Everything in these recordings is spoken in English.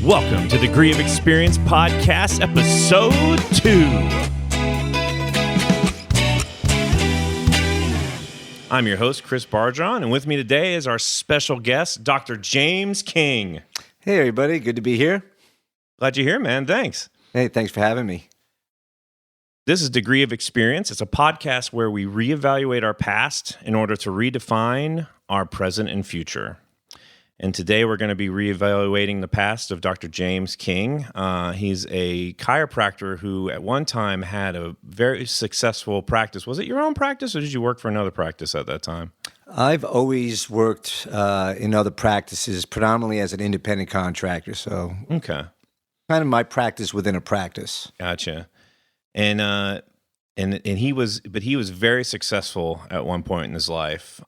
Welcome to Degree of Experience Podcast, Episode 2. I'm your host, Chris Bargeron, and with me today is our special guest, Dr. James King. Hey, everybody. Good to be here. Glad you're here, man. Thanks. Hey, thanks for having me. This is Degree of Experience. It's a podcast where we reevaluate our past in order to redefine our present and future. And today we're going to be reevaluating the past of Dr. James King. He's a chiropractor who at one time had a very successful practice. Was it your own practice or did you work for another practice at that time? I've always worked in other practices, predominantly as an independent contractor. So, okay, kind of my practice within a practice. Gotcha. And he was very successful at one point in his life,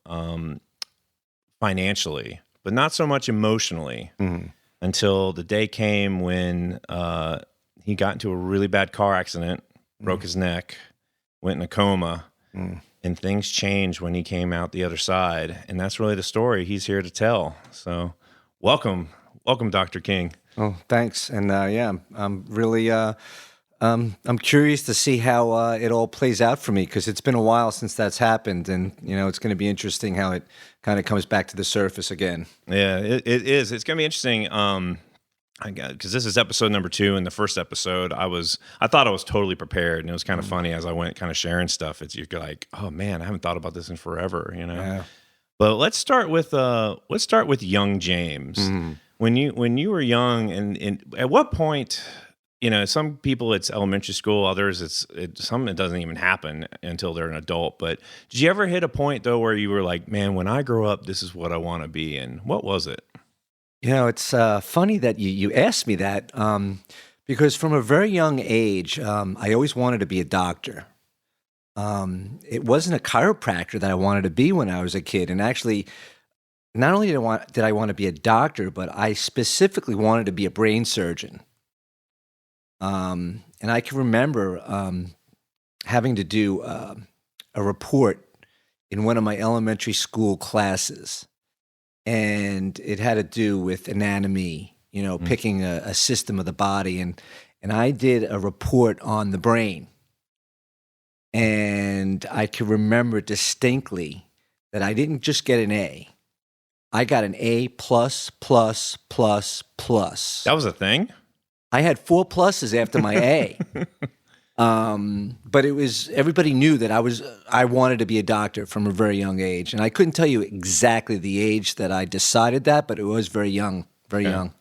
financially. But not so much emotionally until the day came when he got into a really bad car accident, broke his neck, went in a coma, and things changed when he came out the other side. And that's really the story he's here to tell. So welcome, Dr. King. Oh, thanks. And I'm really I'm curious to see how it all plays out for me because it's been a while since that's happened. And, it's going to be interesting how it kind of comes back to the surface again. Yeah, it is. It's going to be interesting because this is episode number 2. In the first episode, I thought I was totally prepared. And it was kind of funny as I went kind of sharing stuff. You're like, oh, man, I haven't thought about this in forever, Yeah. But let's start with young James. When you were young and at what point... some people it's elementary school, others some it doesn't even happen until they're an adult. But did you ever hit a point though where you were like, man, when I grow up, this is what I want to be? And what was it? It's funny that you asked me that because from a very young age, I always wanted to be a doctor. It wasn't a chiropractor that I wanted to be when I was a kid. And actually, not only did I want to be a doctor, but I specifically wanted to be a brain surgeon. And I can remember having to do a report in one of my elementary school classes, and it had to do with anatomy, picking a system of the body, and I did a report on the brain, and I can remember distinctly that I didn't just get an A. I got an A+++++. That was a thing? I had 4 pluses after my A. But it was, everybody knew that I wanted to be a doctor from a very young age. And I couldn't tell you exactly the age that I decided that, but it was very young, very young.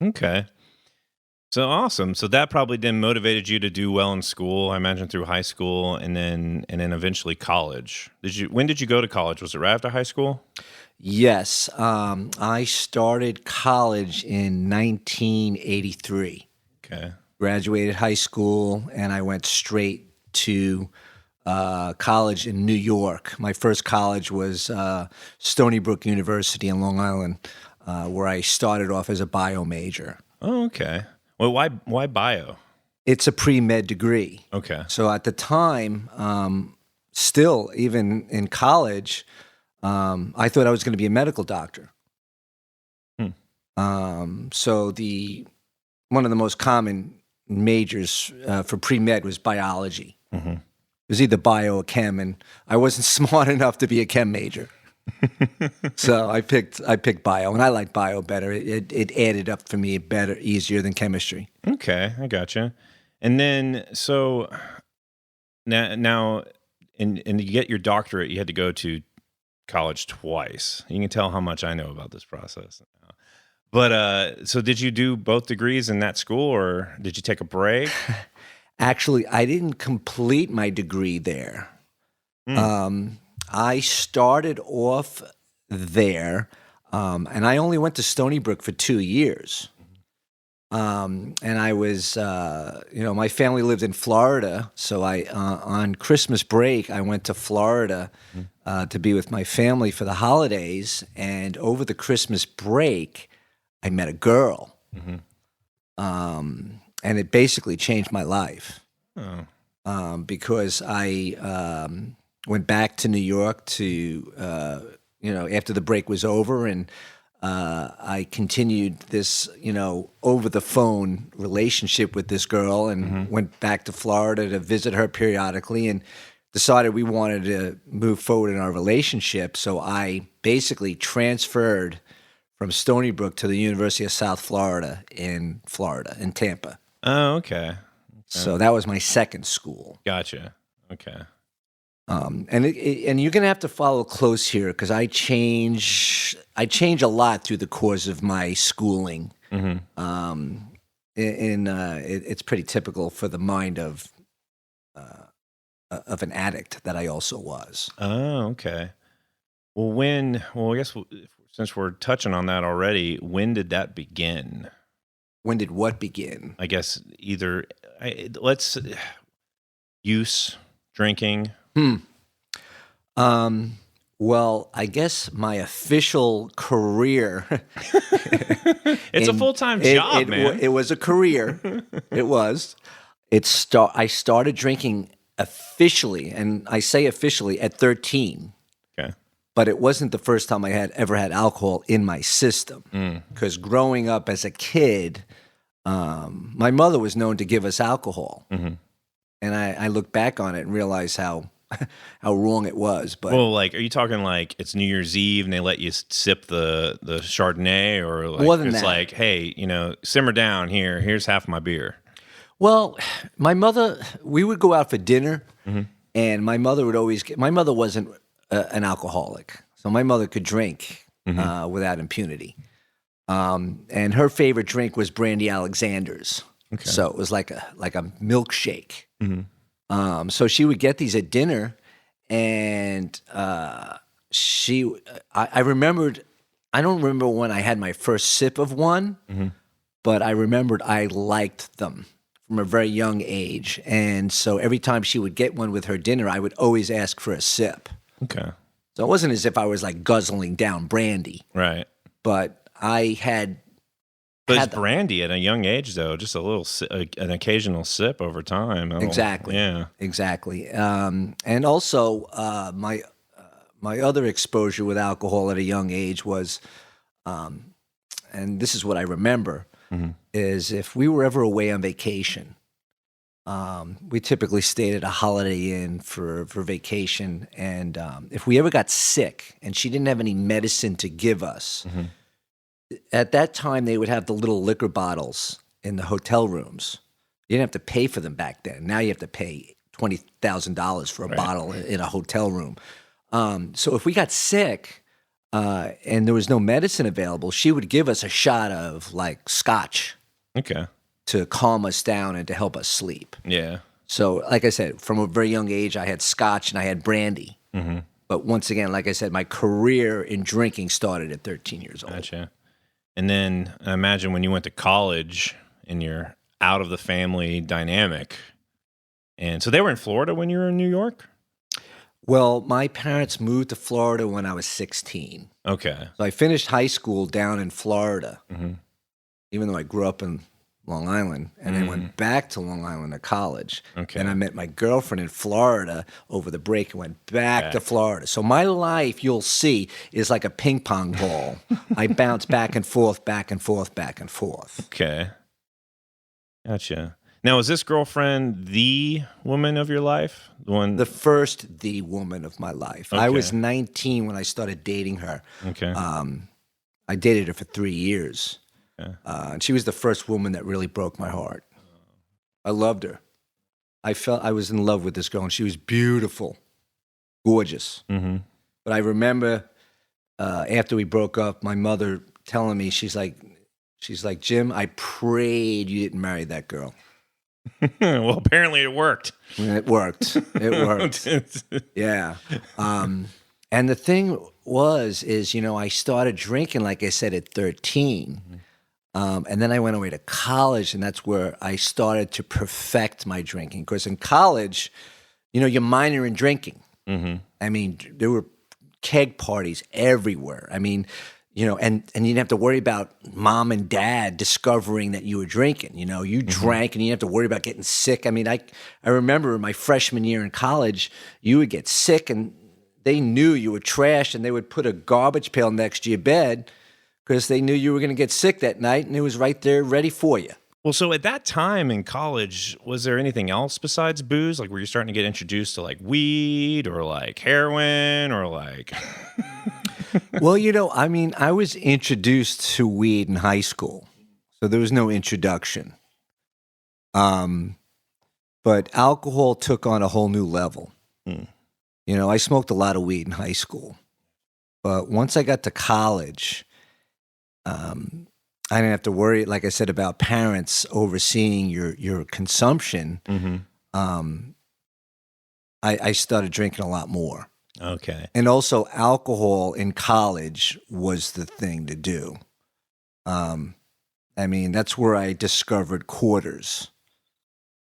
Okay. So awesome. So that probably then motivated you to do well in school, I imagine through high school and then eventually college. When did you go to college? Was it right after high school? Yes. I started college in 1983. Okay. Graduated high school, and I went straight to college in New York. My first college was Stony Brook University in Long Island, where I started off as a bio major. Oh, okay. Well, why bio? It's a pre-med degree. Okay. So at the time, still, even in college, I thought I was going to be a medical doctor. So one of the most common majors for pre-med was biology. It was either bio or chem, and I wasn't smart enough to be a chem major. So I picked bio, and I like bio better. It added up for me better, easier than chemistry. Okay, I gotcha. And then so now, and to get your doctorate, you had to go to college twice. You can tell how much I know about this process. But so did you do both degrees in that school, or did you take a break? Actually, I didn't complete my degree there. I started off there, and I only went to Stony Brook for 2 years. And I was, my family lived in Florida, so on Christmas break, I went to Florida to be with my family for the holidays. And over the Christmas break, I met a girl, and it basically changed my life. Because I went back to New York to, after the break was over, and I continued this, over the phone relationship with this girl, and went back to Florida to visit her periodically, and decided we wanted to move forward in our relationship. So I basically transferred from Stony Brook to the University of South Florida in Tampa. Oh, okay. So that was my second school. Gotcha. Okay. And you're gonna have to follow close here, because I change a lot through the course of my schooling. It's pretty typical for the mind of an addict that I also was. Oh, okay. Well, I guess since we're touching on that already, when did that begin? When did what begin? I guess use, drinking. Well, I guess my official career. It's a full-time job, man. It was a career. It was. I started drinking officially, and I say officially, at 13. Okay. But it wasn't the first time I had ever had alcohol in my system. Because growing up as a kid, my mother was known to give us alcohol. And I look back on it and realize how wrong it was. But well, like, are you talking like it's New Year's Eve and they let you sip the Chardonnay, or like more than it's that. like, hey, simmer down here. Here's half my beer. Well, my mother, we would go out for dinner, and my mother wasn't an alcoholic, so my mother could drink without impunity. And her favorite drink was Brandy Alexander's. Okay. So it was like a milkshake. So she would get these at dinner, and I remembered. I don't remember when I had my first sip of one, but I remembered I liked them from a very young age, and so every time she would get one with her dinner, I would always ask for a sip. Okay. So it wasn't as if I was like guzzling down brandy, right? But I had. But it's brandy at a young age, though. Just a little, an occasional sip over time. Exactly. Yeah. Exactly. And also, my other exposure with alcohol at a young age was, and this is what I remember, is if we were ever away on vacation, we typically stayed at a Holiday Inn for vacation, and if we ever got sick and she didn't have any medicine to give us. At that time, they would have the little liquor bottles in the hotel rooms. You didn't have to pay for them back then. Now you have to pay $20,000 for a bottle in a hotel room. So if we got sick and there was no medicine available, she would give us a shot of like scotch. Okay. To calm us down and to help us sleep. Yeah. So like I said, from a very young age, I had scotch and I had brandy. But once again, like I said, my career in drinking started at 13 years old. Gotcha. And then I imagine when you went to college and you're out of the family dynamic. And so they were in Florida when you were in New York? Well, my parents moved to Florida when I was 16. Okay. So I finished high school down in Florida, even though I grew up in Long Island, and then went back to Long Island to college. Okay. And I met my girlfriend in Florida over the break and went back to Florida. So my life, you'll see, is like a ping pong ball. I bounce back and forth, back and forth, back and forth. Okay. Gotcha. Now, is this girlfriend the woman of your life? The woman of my life. Okay. I was 19 when I started dating her. Okay. I dated her for 3 years. And she was the first woman that really broke my heart. I loved her. I felt I was in love with this girl, and she was beautiful, gorgeous. But I remember after we broke up, my mother telling me, she's like, Jim, I prayed you didn't marry that girl. Well, apparently it worked. It worked. It worked. Yeah. And the thing is, I started drinking, like I said, at 13. And then I went away to college, and that's where I started to perfect my drinking. Because in college, you minor in drinking. I mean, there were keg parties everywhere. I mean, and you didn't have to worry about mom and dad discovering that you were drinking. You drank, and you didn't have to worry about getting sick. I mean, I remember my freshman year in college, you would get sick, and they knew you were trash, and they would put a garbage pail next to your bed, because they knew you were going to get sick that night, and it was right there ready for you. Well, so at that time in college, was there anything else besides booze? Like, were you starting to get introduced to like weed or like heroin or like? Well, I was introduced to weed in high school, so there was no introduction. But alcohol took on a whole new level. I smoked a lot of weed in high school, but once I got to college, I didn't have to worry, like I said, about parents overseeing your consumption. I started drinking a lot more. Okay. And also alcohol in college was the thing to do. That's where I discovered quarters.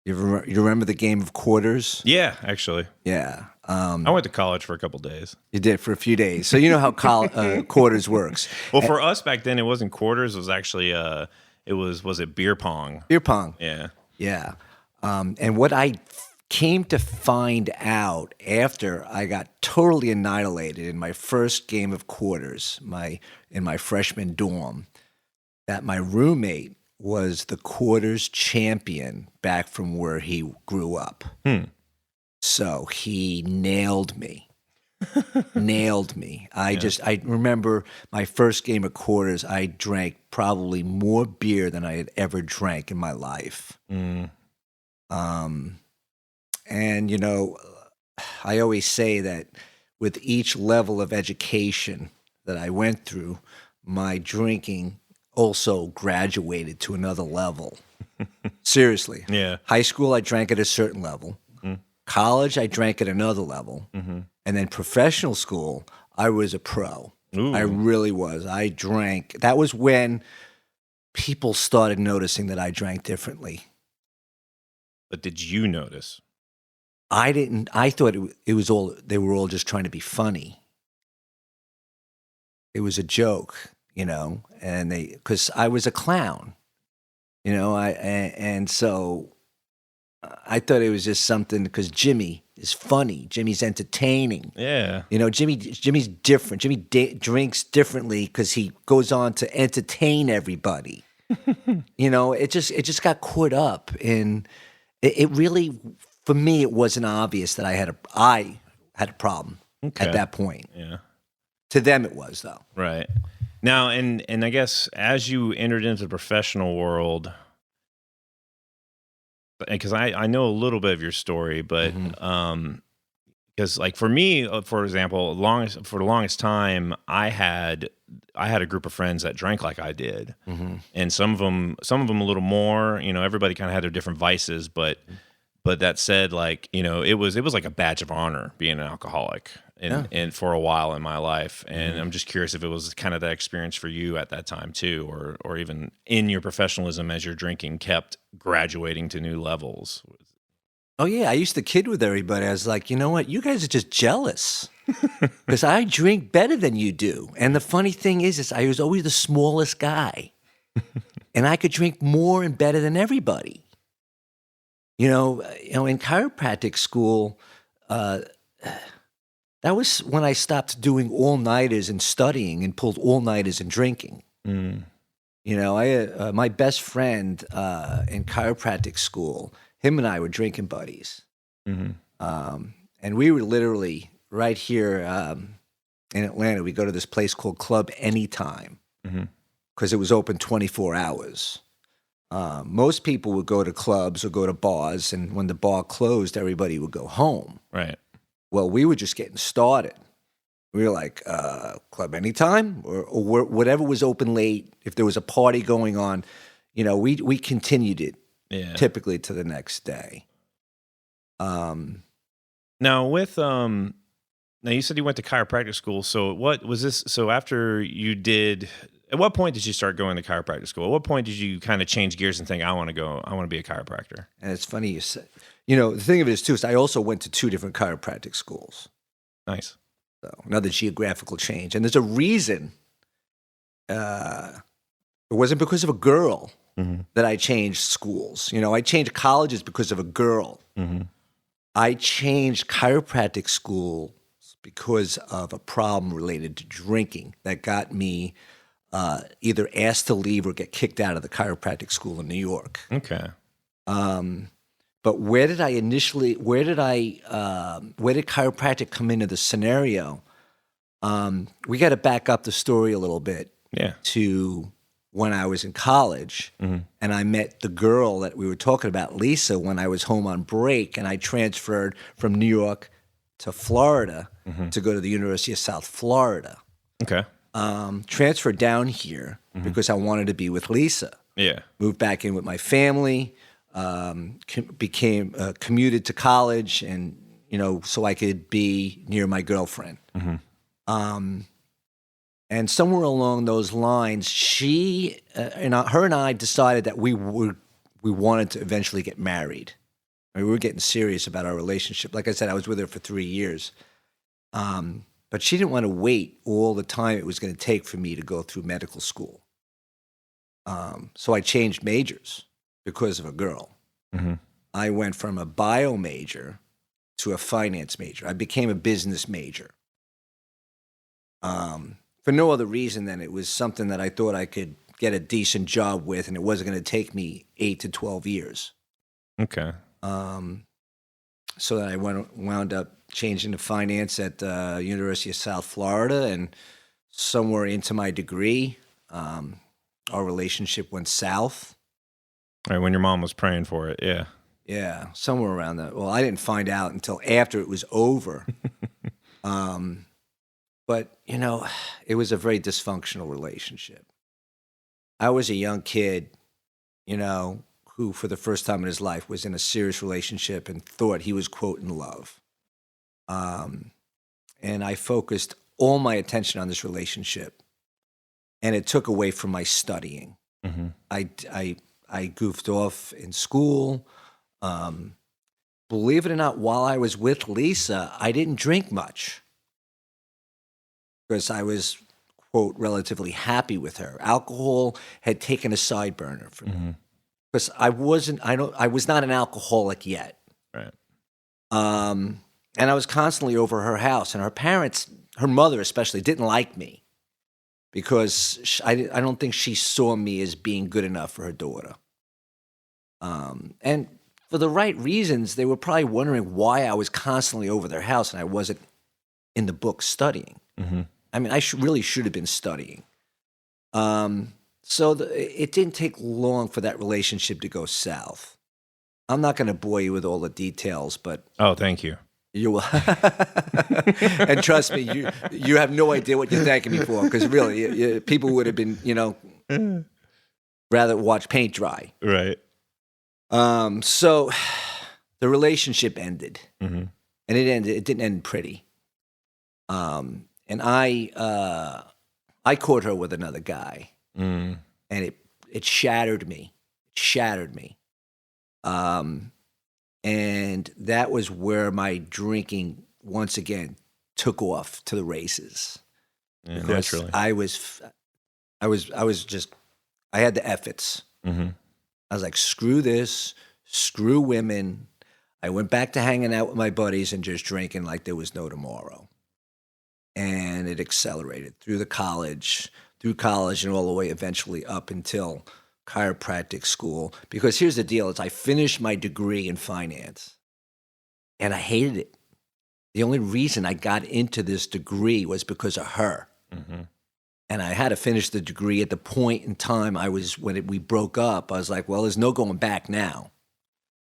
You remember the game of quarters? Yeah, actually. Yeah. I went to college for a couple days. You did for a few days. So you know how quarters works. Well, for us back then, it wasn't quarters. It was actually, was it beer pong? Beer pong. Yeah. Yeah. And what I came to find out after I got totally annihilated in my first game of quarters, in my freshman dorm, that my roommate was the quarters champion back from where he grew up. So he nailed me. I remember my first game of quarters, I drank probably more beer than I had ever drank in my life. And, I always say that with each level of education that I went through, my drinking also graduated to another level. Seriously. Yeah. High school, I drank at a certain level. College, I drank at another level. And then professional school, I was a pro. Ooh. I really was. I drank. That was when people started noticing that I drank differently. But did you notice? I didn't. I thought it was all, they were all just trying to be funny. It was a joke, and because I was a clown, and so I thought it was just something because Jimmy is funny. Jimmy's entertaining. Yeah. Jimmy's different. Jimmy drinks differently because he goes on to entertain everybody. It just got caught up in it really, for me, it wasn't obvious that I had a problem at that point. Yeah. To them, it was, though. Right. Now, and I guess as you entered into the professional world, because I know a little bit of your story, but because like for me, for example, for the longest time, I had a group of friends that drank like I did, and some of them a little more. Everybody kind of had their different vices, but that said, like it was like a badge of honor being an alcoholic, and for a while in my life. And I'm just curious if it was kind of that experience for you at that time too, or even in your professionalism as your drinking kept graduating to new levels. Oh yeah, I used to kid with everybody. I was like, you know what? You guys are just jealous because I drink better than you do. And the funny thing is I was always the smallest guy, and I could drink more and better than everybody. In chiropractic school, that was when I stopped doing all-nighters and studying and pulled all-nighters and drinking. My best friend in chiropractic school, him and I were drinking buddies. And we were literally right here in Atlanta. We go to this place called Club Anytime because it was open 24 hours. Most people would go to clubs or go to bars, and when the bar closed, everybody would go home. Right. Well, we were just getting started. We were like, Club Anytime or whatever was open late. If there was a party going on, we continued it typically to the next day. Now with now you said you went to chiropractic school. So what was this? So after you did, at what point did you start going to chiropractic school? At what point did you kind of change gears and think, I want to be a chiropractor? And it's funny you said, the thing of it is too, is I also went to 2 different chiropractic schools. Nice. So another geographical change. And there's a reason. It wasn't because of a girl that I changed schools. I changed colleges because of a girl. I changed chiropractic schools because of a problem related to drinking that got me either asked to leave or get kicked out of the chiropractic school in New York. Okay. But where did chiropractic come into the scenario? We got to back up the story a little bit to when I was in college, and I met the girl that we were talking about, Lisa, when I was home on break, and I transferred from New York to Florida to go to the University of South Florida. Okay. Transferred down here because I wanted to be with Lisa. Yeah. Moved back in with my family. Commuted to college, and so I could be near my girlfriend. And somewhere along those lines, her and I decided that we wanted to eventually get married. I mean, we were getting serious about our relationship. Like I said, I was with her for 3 years, but she didn't want to wait all the time it was going to take for me to go through medical school. So I changed majors because of a girl. I went from a bio major to a finance major. I became a business major. For no other reason than it was something that I thought I could get a decent job with, and it wasn't going to take me 8 to 12 years. Okay. So that I wound up changing to finance at the University of South Florida, and somewhere into my degree, our relationship went south. All right, when your mom was praying for it, yeah. Yeah, somewhere around that. Well, I didn't find out until after it was over. But, it was a very dysfunctional relationship. I was a young kid, who for the first time in his life was in a serious relationship and thought he was, quote, in love. And I focused all my attention on this relationship, and it took away from my studying. I goofed off in school. Believe it or not, while I was with Lisa, I didn't drink much because I was, quote, relatively happy with her. Alcohol had taken a side burner for me because I was not an alcoholic yet. Right. And I was constantly over her house, and her parents, her mother especially, didn't like me because I don't think she saw me as being good enough for her daughter. And for the right reasons, they were probably wondering why I was constantly over their house and I wasn't in the book studying. I mean, I really should have been studying. So it didn't take long for that relationship to go south. I'm not going to bore you with all the details, but oh, thank you. You will, and trust me, you have no idea what you're thanking me for, because really, people would have been, rather watch paint dry. Right. So the relationship ended, Mm-hmm. and it ended. It didn't end pretty. And I caught her with another guy, and it shattered me. It shattered me. And that was where my drinking once again took off to the races. Yeah, because naturally. I had the efforts. Mm-hmm. I was like, screw this, screw women. I went back to hanging out with my buddies and just drinking like there was no tomorrow. And it accelerated through college and all the way eventually up until chiropractic school. Because here's the deal, is I finished my degree in finance and I hated it. The only reason I got into this degree was because of her. Mm-hmm. And I had to finish the degree at the point in time we broke up. I was like, well, there's no going back now.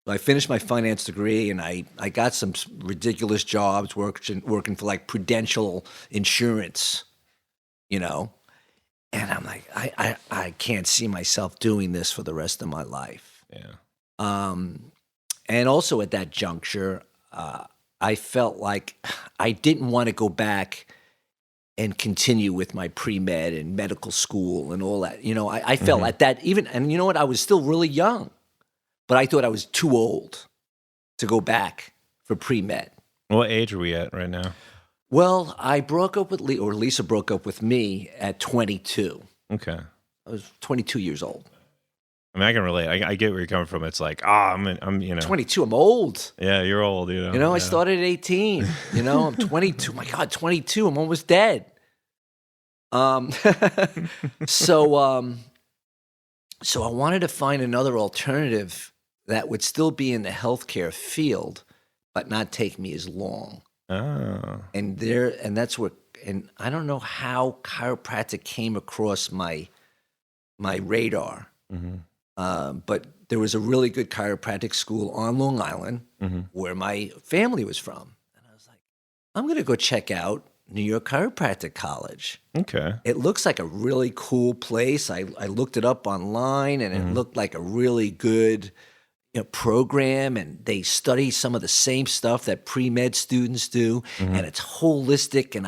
So I finished my finance degree, and I got some ridiculous jobs working for like Prudential Insurance, And I'm like, I can't see myself doing this for the rest of my life. Yeah. And also at that juncture, I felt like I didn't want to go back and continue with my pre-med and medical school and all that. I felt at that and you know what? I was still really young, but I thought I was too old to go back for pre-med. What age are we at right now? Well, I broke up with Lisa broke up with me at 22. Okay. I was 22 years old. I mean, I can relate. I get where you're coming from. It's like, I'm 22. I'm old. Yeah, you're old. I started at 18. I'm 22. My God, 22. I'm almost dead. Um, so, so I wanted to find another alternative that would still be in the healthcare field, but not take me as long. Oh. And that's where, and I don't know how chiropractic came across my radar. But there was a really good chiropractic school on Long Island where my family was from. And I was like, I'm going to go check out New York Chiropractic College. Okay. It looks like a really cool place. I looked it up online, and it looked like a really good program, and they study some of the same stuff that pre-med students do, and it's holistic. And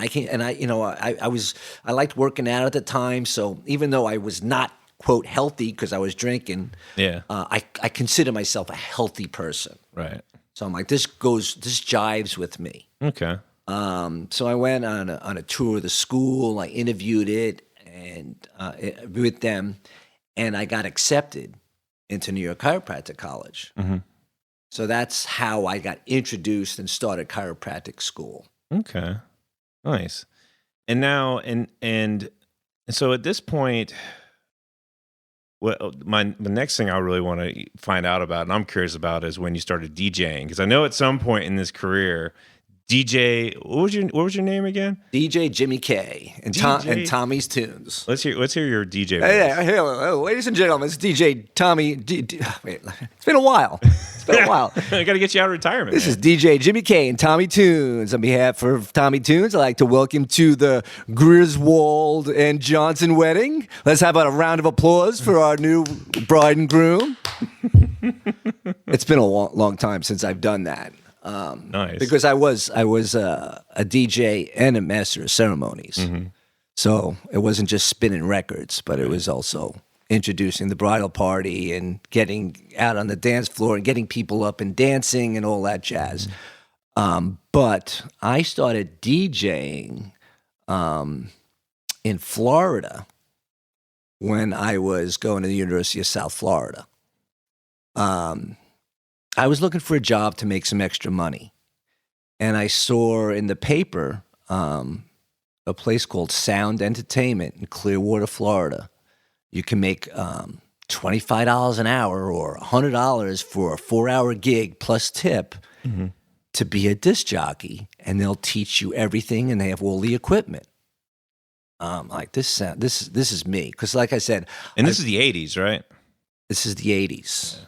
I liked working out at the time, so even though I was not quote healthy because I was drinking, I consider myself a healthy person. Right. So I'm like, this jives with me. Okay. So I went on a tour of the school. I interviewed it with them, and I got accepted into New York Chiropractic College. So that's how I got introduced and started chiropractic school. Okay. Nice. And now, and so at this point, well, the next thing I really want to find out about, and I'm curious about, is when you started DJing, because I know at some point in this career, DJ, what was your name again? DJ Jimmy K and Tommy's Tunes. Let's hear your DJ voice. Hey, ladies and gentlemen, it's DJ Tommy. Wait, it's been a while. I got to get you out of retirement. This is DJ Jimmy K and Tommy Tunes. On behalf of Tommy Tunes, I'd like to welcome to the Griswold and Johnson wedding. Let's have a round of applause for our new bride and groom. It's been a long time since I've done that. Nice. Because I was a DJ and a master of ceremonies. So it wasn't just spinning records, but it was also introducing the bridal party and getting out on the dance floor and getting people up and dancing and all that jazz. But I started DJing in Florida when I was going to the University of South Florida. I was looking for a job to make some extra money, and I saw in the paper a place called Sound Entertainment in Clearwater, Florida. You can make $25 an hour or $100 for a 4-hour gig plus tip to be a disc jockey, and they'll teach you everything, and they have all the equipment. Like this is me, because like I said, and this is the 80s, right? This is the 80s. Yeah.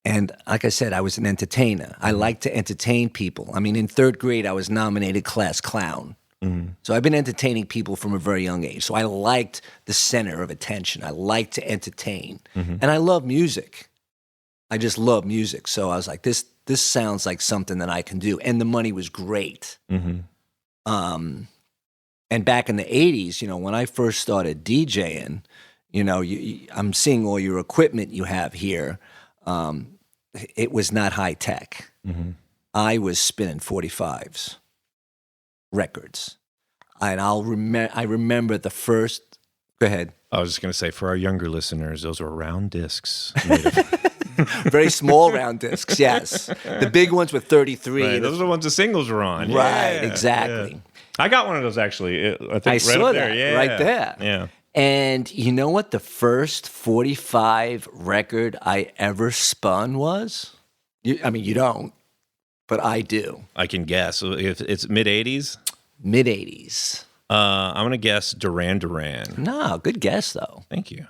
And like I said, I was an entertainer. I like to entertain people. I mean, in 3rd grade, I was nominated class clown. So I've been entertaining people from a very young age. So I liked the center of attention. I liked to entertain. And I love music. I just love music. So I was like, this sounds like something that I can do. And the money was great. And back in the 80s, when I first started DJing, I'm seeing all your equipment you have here. It was not high tech. I was spinning 45s records, and I remember the first. Go ahead. I was just going to say, for our younger listeners, those were round discs, very small round discs. Yes, the big ones were 33. Right, those are the ones the singles were on. Right, exactly. Yeah. I got one of those actually. I think I saw that right there. Yeah. And you know what the first 45 record I ever spun was? You don't, but I do. I can guess. If it's mid-80s? Mid-80s. I'm going to guess Duran Duran. No, good guess, though. Thank you.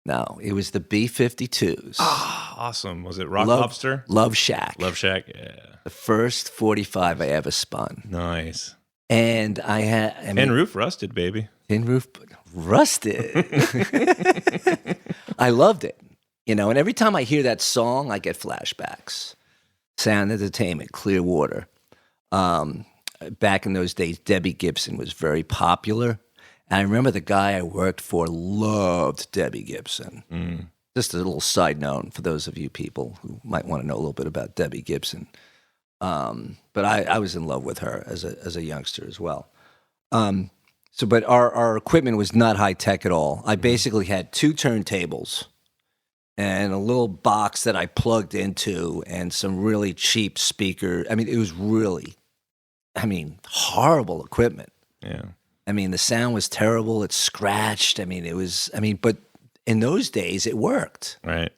No, it was the B-52s. Oh, awesome. Was it Rock Lobster? Love Shack. Love Shack, yeah. The first 45 I ever spun. Nice. And I had... Tin Roof Rusted, baby. Tin Roof Rusted. I loved it. And every time I hear that song, I get flashbacks. Sound Entertainment, Clearwater. Back in those days, Debbie Gibson was very popular. And I remember the guy I worked for loved Debbie Gibson. Just a little side note for those of you people who might want to know a little bit about Debbie Gibson. But I was in love with her as a youngster as well. But our equipment was not high tech at all. I basically had 2 turntables and a little box that I plugged into and some really cheap speaker. It was really, horrible equipment. Yeah. I mean, the sound was terrible. It scratched. But in those days it worked. Right.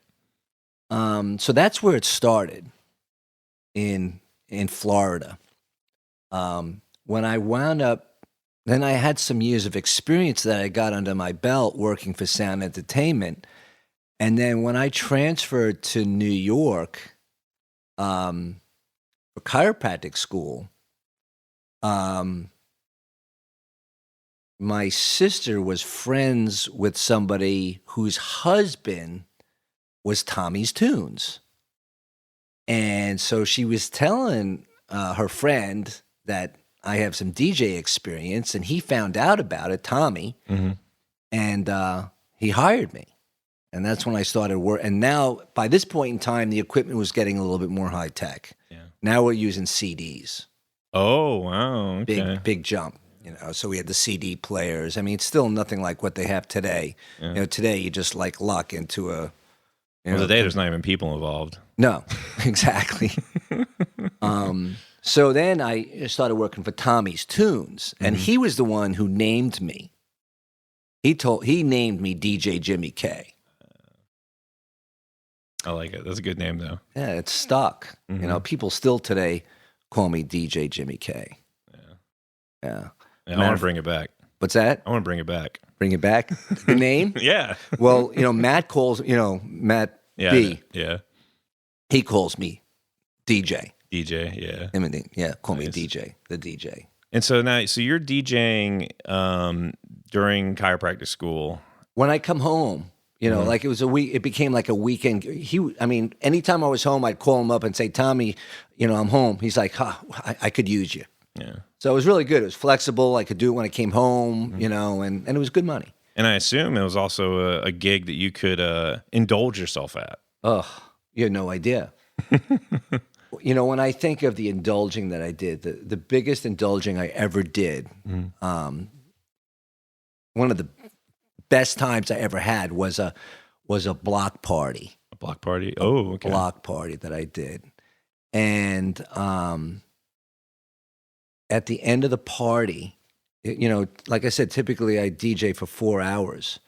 So that's where it started in Florida. When I wound up, then I had some years of experience that I got under my belt working for Sound Entertainment. And then when I transferred to New York for chiropractic school, my sister was friends with somebody whose husband was Tommy's Tunes. And so she was telling her friend that I have some DJ experience, and he found out about it, Tommy, and he hired me. And that's when I started work. And now, by this point in time, the equipment was getting a little bit more high tech. Yeah. Now we're using CDs. Oh, wow. Okay. Big jump. So we had the CD players. I mean, it's still nothing like what they have today. Yeah. Today you just like lock into a. Today there's not even people involved. No, exactly. So then I started working for Tommy's Tunes, and he was the one who named me. He named me DJ Jimmy K. I like it. That's a good name, though. Yeah, it's stuck. People still today call me DJ Jimmy K. Yeah. I want to bring it back. What's that? I want to bring it back. Bring it back? The name? Yeah. Well, Matt calls, Matt B. Yeah. He calls me DJ. DJ, yeah. Call me DJ, the DJ. And so now, you're DJing during chiropractic school. When I come home, like it was a week, it became like a weekend. Anytime I was home, I'd call him up and say, Tommy, I'm home. He's like, I could use you. Yeah. So it was really good. It was flexible. I could do it when I came home, and it was good money. And I assume it was also a gig that you could indulge yourself at. Oh, you have no idea. When I think of the indulging that I did, the biggest indulging I ever did, one of the best times I ever had was a block party. A block party? Oh, okay. Block party that I did. And at the end of the party, like I said, typically I DJ for 4 hours.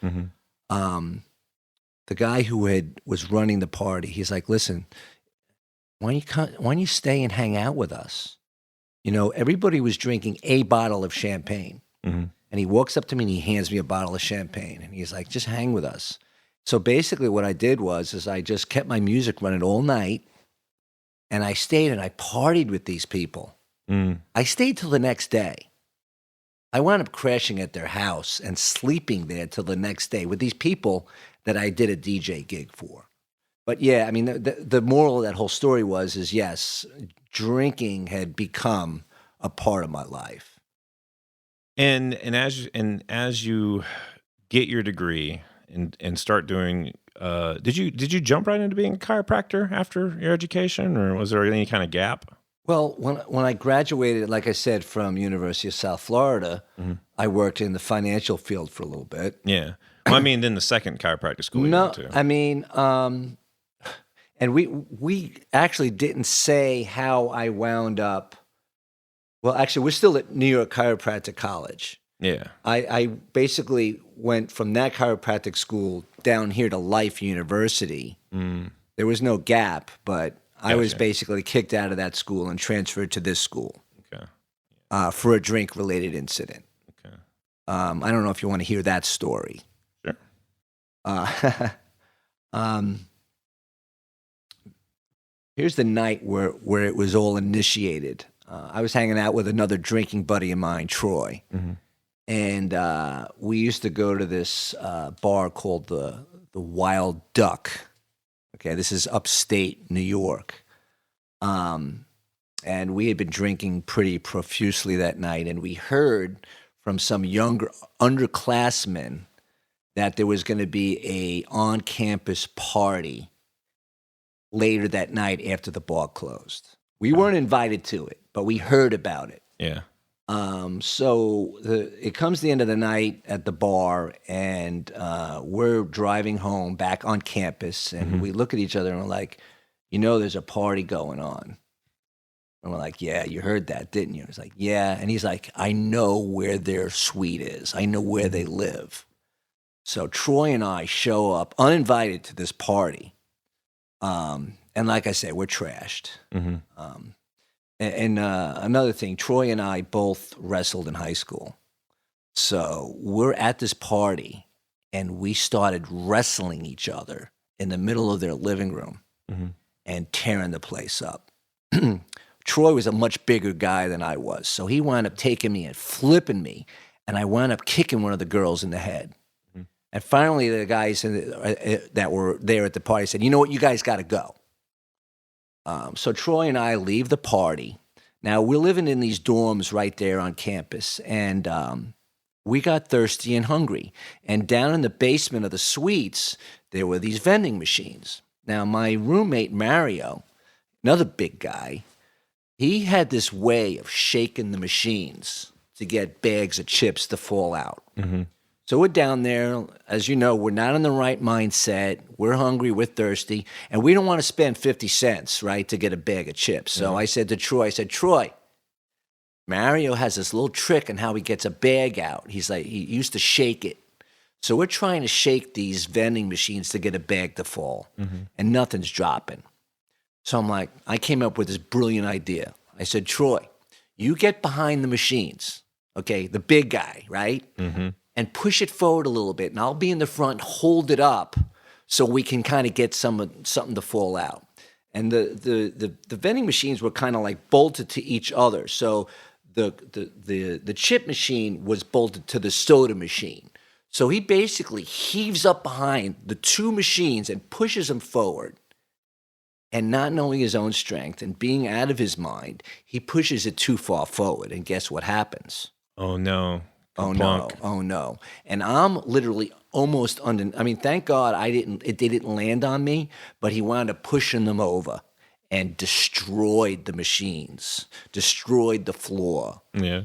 The guy who was running the party, he's like, listen, why don't you stay and hang out with us? Everybody was drinking a bottle of champagne. And he walks up to me and he hands me a bottle of champagne. And he's like, just hang with us. So basically what I did was I just kept my music running all night. And I stayed and I partied with these people. I stayed till the next day. I wound up crashing at their house and sleeping there till the next day with these people that I did a DJ gig for. But yeah, I mean, the moral of that whole story is yes, drinking had become a part of my life. And as you get your degree and start doing, did you jump right into being a chiropractor after your education, or was there any kind of gap? Well, when I graduated, like I said, from University of South Florida, I worked in the financial field for a little bit. Yeah. Well, then the second chiropractic school you went to. And we actually didn't say how I wound up. Well, actually, we're still at New York Chiropractic College. Yeah. I basically went from that chiropractic school down here to Life University. There was no gap, but I was basically kicked out of that school and transferred to this school. Okay. For a drink-related incident. Okay. I don't know if you want to hear that story. Sure. Here's the night where it was all initiated. I was hanging out with another drinking buddy of mine, Troy, and we used to go to this bar called the Wild Duck. Okay, this is upstate New York, and we had been drinking pretty profusely that night, and we heard from some younger underclassmen that there was going to be a on-campus party later that night after the bar closed. We weren't invited to it, but we heard about it. Yeah. So it comes the end of the night at the bar, and we're driving home back on campus, and we look at each other and we're like, there's a party going on. And we're like, yeah, you heard that, didn't you? He's like, yeah. And he's like, I know where their suite is. I know where they live. So Troy and I show up uninvited to this party. And like I said, we're trashed. Mm-hmm. And another thing, Troy and I both wrestled in high school. So we're at this party, and we started wrestling each other in the middle of their living room and tearing the place up. Troy was a much bigger guy than I was, so he wound up taking me and flipping me, and I wound up kicking one of the girls in the head. And finally, the guys that were there at the party said, you know what, you guys got to go. So Troy and I leave the party. Now, we're living in these dorms right there on campus, and we got thirsty and hungry. And down in the basement of the suites, there were these vending machines. Now, my roommate, Mario, another big guy, he had this way of shaking the machines to get bags of chips to fall out. So we're down there. As you know, we're not in the right mindset. We're hungry, we're thirsty, and we don't want to spend 50 cents, right, to get a bag of chips. So I said to Troy, Troy, Mario has this little trick on how he gets a bag out. He's like, he used to shake it. So we're trying to shake these vending machines to get a bag to fall, and nothing's dropping. So I'm like, I came up with this brilliant idea. I said, Troy, you get behind the machines, okay, the big guy, right? And push it forward a little bit, and I'll be in the front, hold it up, so we can kind of get something to fall out. And the vending machines were kind of like bolted to each other. So the chip machine was bolted to the soda machine. So he basically heaves up behind the two machines and pushes them forward. And not knowing his own strength and being out of his mind, he pushes it too far forward. And guess what happens? Oh, no. Oh no. And I'm literally almost under, I mean, thank God they didn't land on me, but he wound up pushing them over and destroyed the machines, destroyed the floor. Yeah.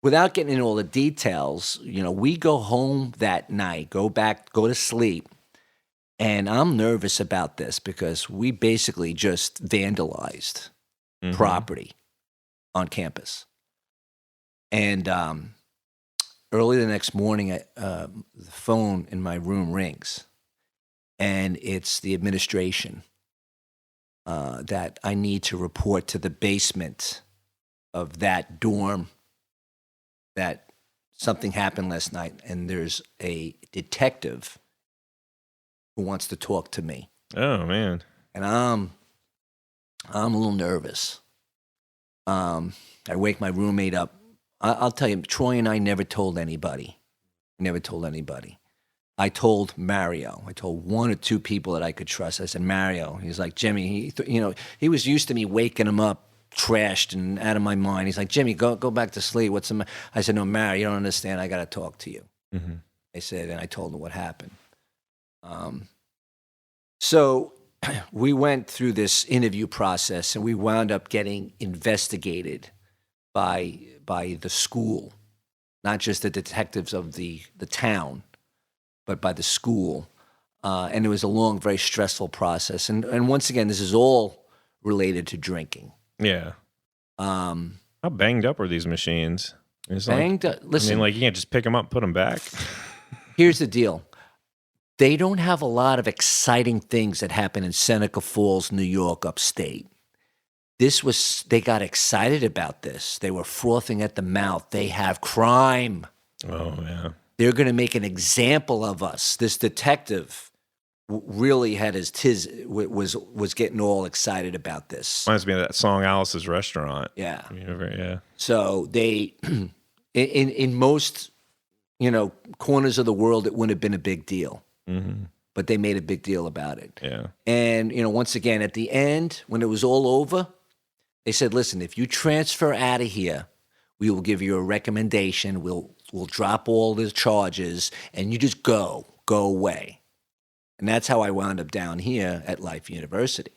Without getting into all the details, we go home that night, go to sleep. And I'm nervous about this because we basically just vandalized property on campus. And early the next morning, the phone in my room rings, and it's the administration that I need to report to the basement of that dorm that something happened last night, and there's a detective who wants to talk to me. Oh, man. And I'm a little nervous. I wake my roommate up. I'll tell you, Troy and I never told anybody. I told Mario. I told one or two people that I could trust. I said, Mario. He's like, Jimmy, he was used to me waking him up, trashed and out of my mind. He's like, Jimmy, go back to sleep. What's the matter? I said, no, Mario, you don't understand. I got to talk to you. I said, and I told him what happened. So we went through this interview process, and we wound up getting investigated by the school, not just the detectives of the town, but by the school. And it was a long, very stressful process. And once again, this is all related to drinking. Yeah. How banged up are these machines? It's banged up. Listen, you can't just pick them up, put them back. Here's the deal. They don't have a lot of exciting things that happen in Seneca Falls, New York, upstate. They got excited about this. They were frothing at the mouth. They have crime. Oh, yeah. They're going to make an example of us. This detective really had was getting all excited about this. Reminds me of that song, Alice's Restaurant. Yeah. Yeah. So they, in most, corners of the world, it wouldn't have been a big deal. But they made a big deal about it. Yeah. And, once again, at the end, when it was all over, they said, listen, if you transfer out of here, we will give you a recommendation. We'll drop all the charges, and you just go away. And that's how I wound up down here at Life University.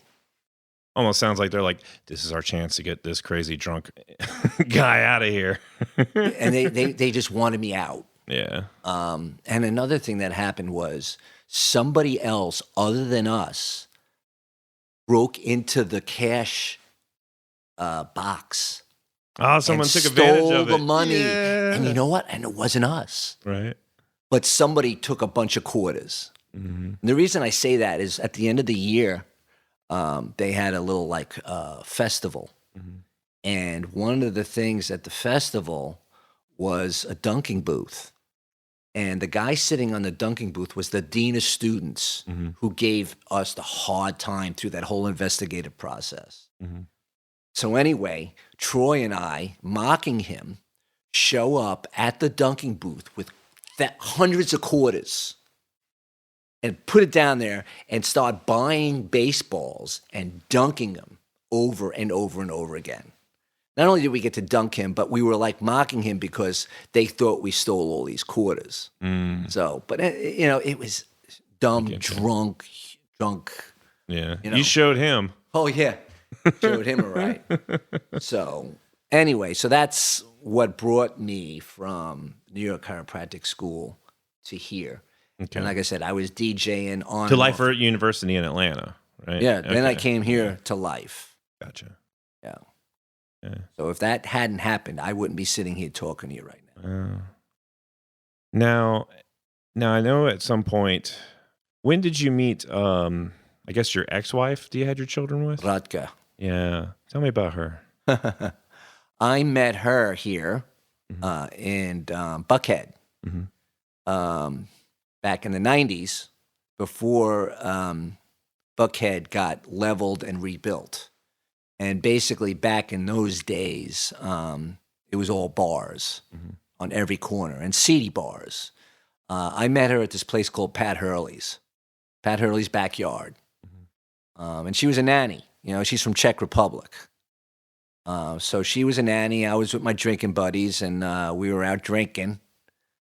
Almost sounds like they're like, this is our chance to get this crazy drunk guy out of here. And they just wanted me out. Yeah. And another thing that happened was somebody else other than us broke into the cash box. Oh, someone and took advantage stole of the it. money. Yeah. And you know what? And it wasn't us. Right. But somebody took a bunch of quarters. Mm-hmm. And the reason I say that is at the end of the year, they had a little festival. Mm-hmm. And one of the things at the festival was a dunking booth. And the guy sitting on the dunking booth was the dean of students Mm-hmm. who gave us the hard time through that whole investigative process. Mm-hmm. So anyway, Troy and I, mocking him, show up at the dunking booth with hundreds of quarters and put it down there and start buying baseballs and dunking them over and over and over again. Not only did we get to dunk him, but we were like mocking him because they thought we stole all these quarters. Mm. So, but it was dumb, drunk. Yeah. You know. You showed him. Oh yeah, showed him a right. So anyway, so that's what brought me from New York Chiropractic School to here. Okay. And like I said, I was DJing on To and Life off. University in Atlanta, right? Yeah. Then I Okay. came here to Life. Gotcha. Yeah. Yeah. So if that hadn't happened, I wouldn't be sitting here talking to you right now. Now I know at some point, when did you meet, I guess your ex-wife, do you had your children with? Radka. Yeah. Tell me about her. I met her here in Buckhead back in the 90s before Buckhead got leveled and rebuilt. And basically back in those days, it was all bars on every corner and seedy bars. I met her at this place called Pat Hurley's backyard. And she was a nanny. You know, she's from Czech Republic. So she was a nanny. I was with my drinking buddies, and we were out drinking,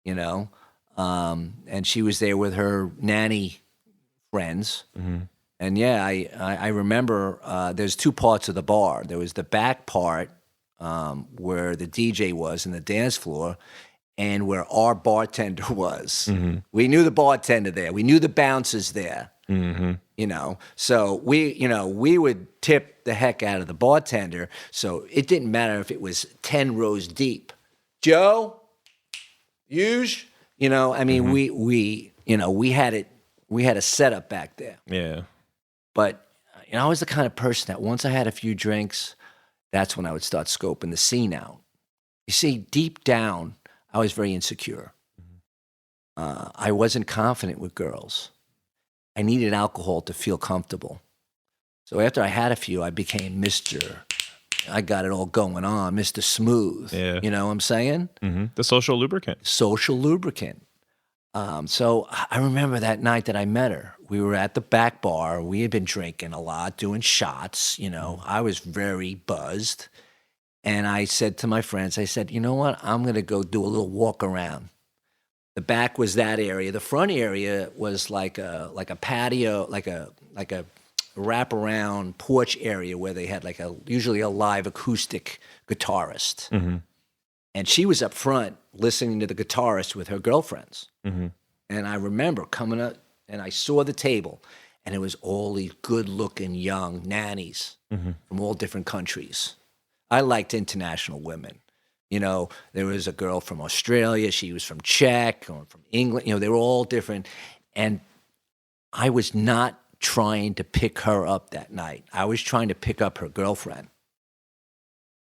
you know. And she was there with her nanny friends. And yeah, I remember there's two parts of the bar. There was the back part where the DJ was and the dance floor, and where our bartender was. We knew the bartender there. We knew the bouncers there. You know, so we would tip the heck out of the bartender. So it didn't matter if it was 10 rows deep. Joe, Huge, you know, I mean, we had a setup back there. Yeah. But I was the kind of person that once I had a few drinks, that's when I would start scoping the scene out. You see, deep down, I was very insecure. I wasn't confident with girls. I needed alcohol to feel comfortable. So after I had a few, I became I got it all going on, Mr. Smooth. Yeah. You know what I'm saying? The social lubricant. Social lubricant. So I remember that night that I met her. We were at the back bar. We had been drinking a lot, doing shots. You know, I was very buzzed. And I said to my friends, I said, you know what? I'm going to go do a little walk around. The back was that area. The front area was like a patio, like a wraparound porch area where they had usually a live acoustic guitarist. And she was up front listening to the guitarist with her girlfriends. And I remember coming up and I saw the table, and it was all these good-looking young nannies from all different countries. I liked international women. You know, there was a girl from Australia. She was from Czech or from England. You know, they were all different. And I was not trying to pick her up that night. I was trying to pick up her girlfriend,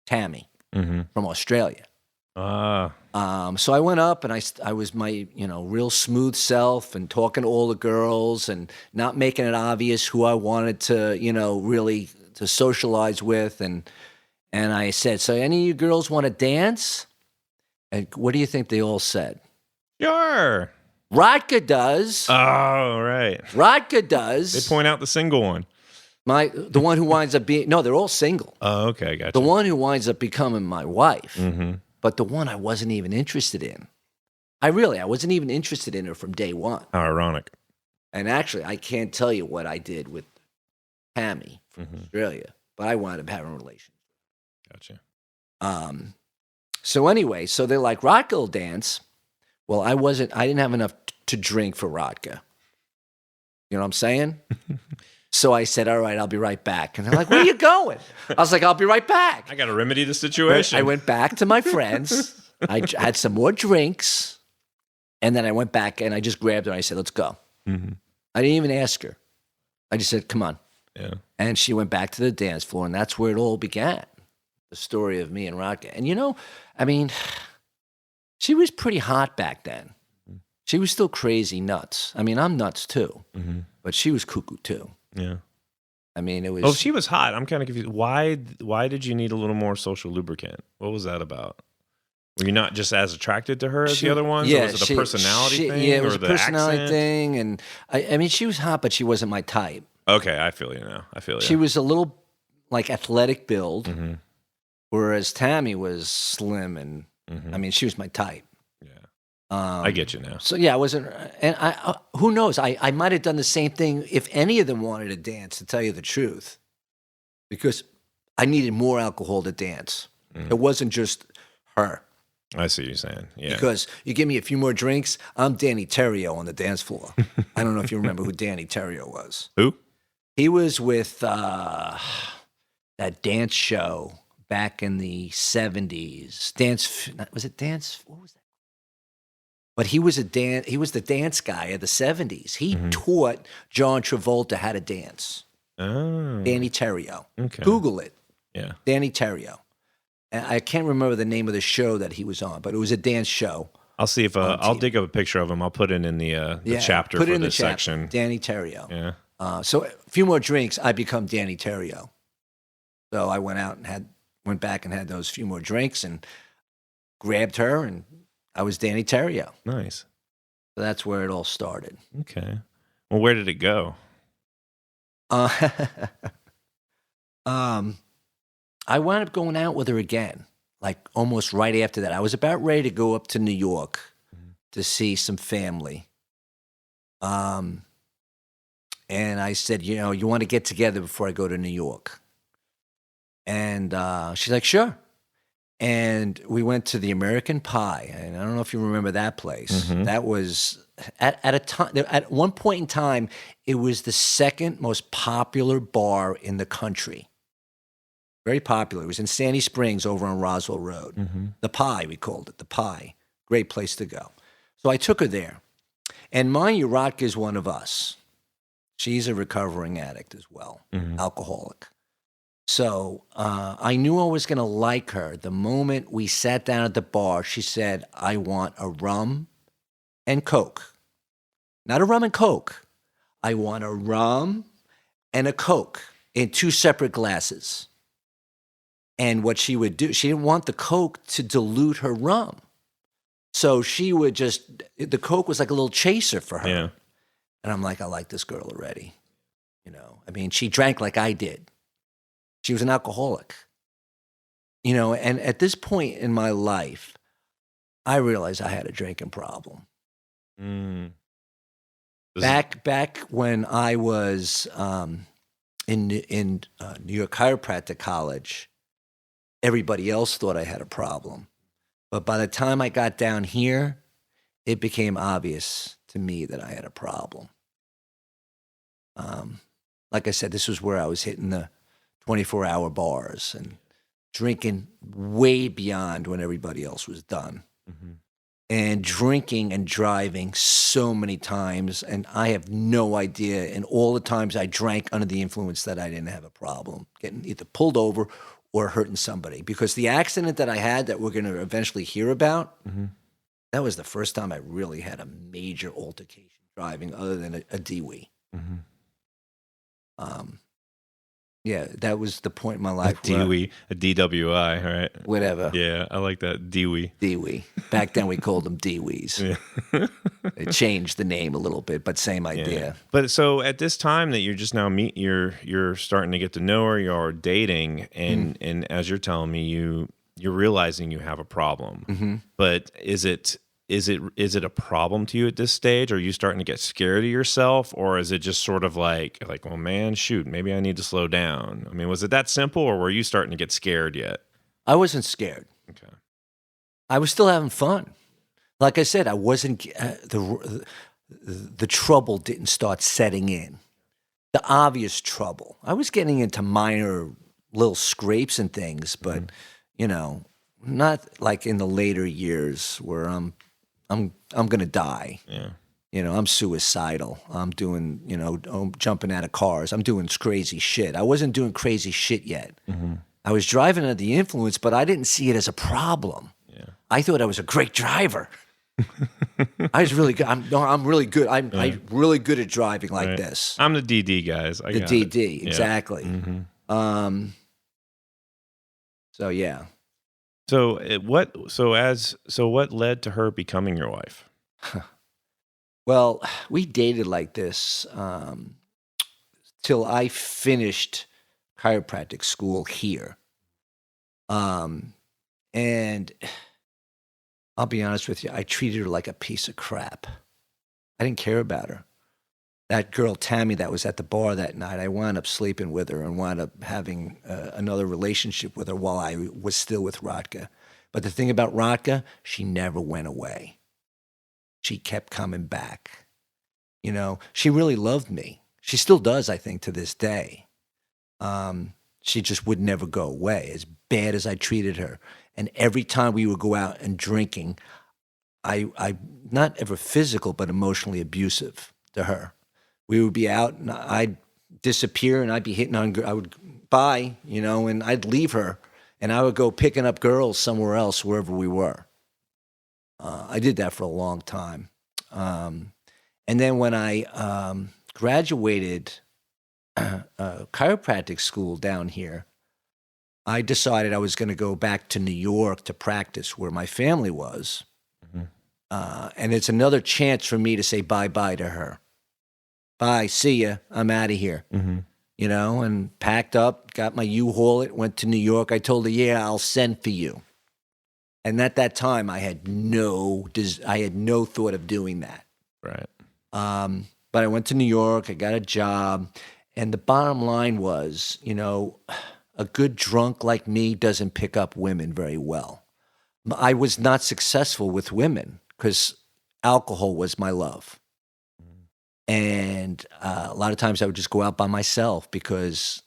Tammy, from Australia. So I went up and I was my, real smooth self and talking to all the girls and not making it obvious who I wanted to, really to socialize with. And I said, so any of you girls want to dance? And what do you think they all said? Sure. Rodka does. Oh, right. Rodka does. They point out the single one. The one who winds up being, no, they're all single. Oh, okay, gotcha. The one who winds up becoming my wife, but the one I wasn't even interested in. I wasn't even interested in her from day one. How ironic. And actually, I can't tell you what I did with Tammy from Australia, but I wound up having a relationship. Gotcha. So anyway, so they're like, Rodka will dance. Well, I didn't have enough to drink for Rodka. You know what I'm saying? So I said, all right, I'll be right back. And they're like, where are you going? I was like, I'll be right back. I got to remedy the situation. I went back to my friends. I had some more drinks. And then I went back and I just grabbed her and I said, let's go. Mm-hmm. I didn't even ask her. I just said, come on. Yeah. And she went back to the dance floor, and that's where it all began. The story of me and Rodka. And I mean, she was pretty hot back then. She was still crazy nuts. I mean, I'm nuts too, but she was cuckoo too. Yeah. I mean, it was. Oh, she was hot. I'm kind of confused. Why did you need a little more social lubricant? What was that about? Were you not just as attracted to her as the other ones? Yeah, or was it a personality thing? Yeah, it was or a the personality accent? thing. And I mean, she was hot, but she wasn't my type. Okay, I feel you now. I feel you. She was a little like athletic build, whereas Tammy was slim and I mean, she was my type. Yeah, I get you now. So yeah, I wasn't, and I who knows? I might have done the same thing if any of them wanted to dance. To tell you the truth, because I needed more alcohol to dance. It wasn't just her. I see what you're saying. Yeah. Because you give me a few more drinks, I'm Danny Terrio on the dance floor. I don't know if you remember who Danny Terrio was. Who? He was with that dance show back in the 70s. Was it dance? What was that? But he was the dance guy of the 70s. He taught John Travolta how to dance. Oh. Danny Terrio. Okay. Google it. Yeah. Danny Terrio. And I can't remember the name of the show that he was on, but it was a dance show. I'll see if I'll dig up a picture of him. I'll put it in the chapter put it for in this the chapter. section. Danny Terrio. Yeah. So a few more drinks, I become Danny Terrio. So I went out and went back and had those few more drinks and grabbed her, and I was Danny Terrio. Nice. So that's where it all started. Okay. Well, where did it go? I wound up going out with her again, like almost right after that. I was about ready to go up to New York to see some family. And I said, you want to get together before I go to New York? And she's like, sure. And we went to the American Pie. And I don't know if you remember that place. That was at one point in time, it was the second most popular bar in the country. Very popular. It was in Sandy Springs over on Roswell Road. The Pie, we called it, the Pie. Great place to go. So I took her there. And mind you, Rotka is one of us. She's a recovering addict as well, alcoholic. So I knew I was going to like her. The moment we sat down at the bar, she said, I want a rum and Coke. Not a rum and Coke. I want a rum and a Coke in two separate glasses. And what she would do, she didn't want the Coke to dilute her rum. So she would the Coke was like a little chaser for her. Yeah. And I'm like, I like this girl already. I mean, she drank like I did. She was an alcoholic. And at this point in my life, I realized I had a drinking problem. Back when I was in New York Chiropractic College, everybody else thought I had a problem. But by the time I got down here, it became obvious to me that I had a problem. Like I said, this was where I was hitting the 24-hour bars and drinking way beyond when everybody else was done. And drinking and driving so many times, and I have no idea. And all the times I drank under the influence that I didn't have a problem getting either pulled over or hurting somebody. Because the accident that I had that we're going to eventually hear about, that was the first time I really had a major altercation driving other than a DWI. Yeah, that was the point in my life. A DWI, right? Whatever. Yeah, I like that. DWI. Back then we called them DWIs. Yeah. They changed the name a little bit, but same idea. Yeah. But so at this time that you're just now you're starting to get to know her, you're dating, and as you're telling me, you're realizing you have a problem. But is it a problem to you at this stage? Are you starting to get scared of yourself, or is it just sort of like, well, man, shoot, maybe I need to slow down? I mean, was it that simple, or were you starting to get scared yet? I wasn't scared. Okay. I was still having fun. Like I said, I wasn't the trouble didn't start setting in. the obvious trouble. I was getting into minor little scrapes and things, but not like in the later years where I'm gonna die. Yeah. I'm suicidal. I'm doing, I'm jumping out of cars. I'm doing crazy shit. I wasn't doing crazy shit yet. I was driving under the influence, but I didn't see it as a problem. Yeah. I thought I was a great driver. I was really good. I'm really good. I'm really good at driving like this. I'm the DD, guys. The DD, exactly. Mm-hmm. So yeah. So what led to her becoming your wife? Well, we dated like this till I finished chiropractic school here. And I'll be honest with you, I treated her like a piece of crap. I didn't care about her. That girl, Tammy, that was at the bar that night, I wound up sleeping with her and wound up having another relationship with her while I was still with Rodka. But the thing about Rodka, she never went away. She kept coming back. She really loved me. She still does, I think, to this day. She just would never go away, as bad as I treated her. And every time we would go out and drinking, I not ever physical, but emotionally abusive to her. We would be out and I'd disappear and I'd be hitting on, I would buy, and I'd leave her and I would go picking up girls somewhere else, wherever we were. I did that for a long time. And then when I graduated chiropractic school down here, I decided I was going to go back to New York to practice where my family was. And it's another chance for me to say bye-bye to her. Bye, see ya, I'm out of here. And packed up, got my U-Haul, went to New York. I told her, yeah, I'll send for you. And at that time, I had no thought of doing that. Right. But I went to New York, I got a job, and the bottom line was, a good drunk like me doesn't pick up women very well. I was not successful with women because alcohol was my love. And a lot of times I would just go out by myself because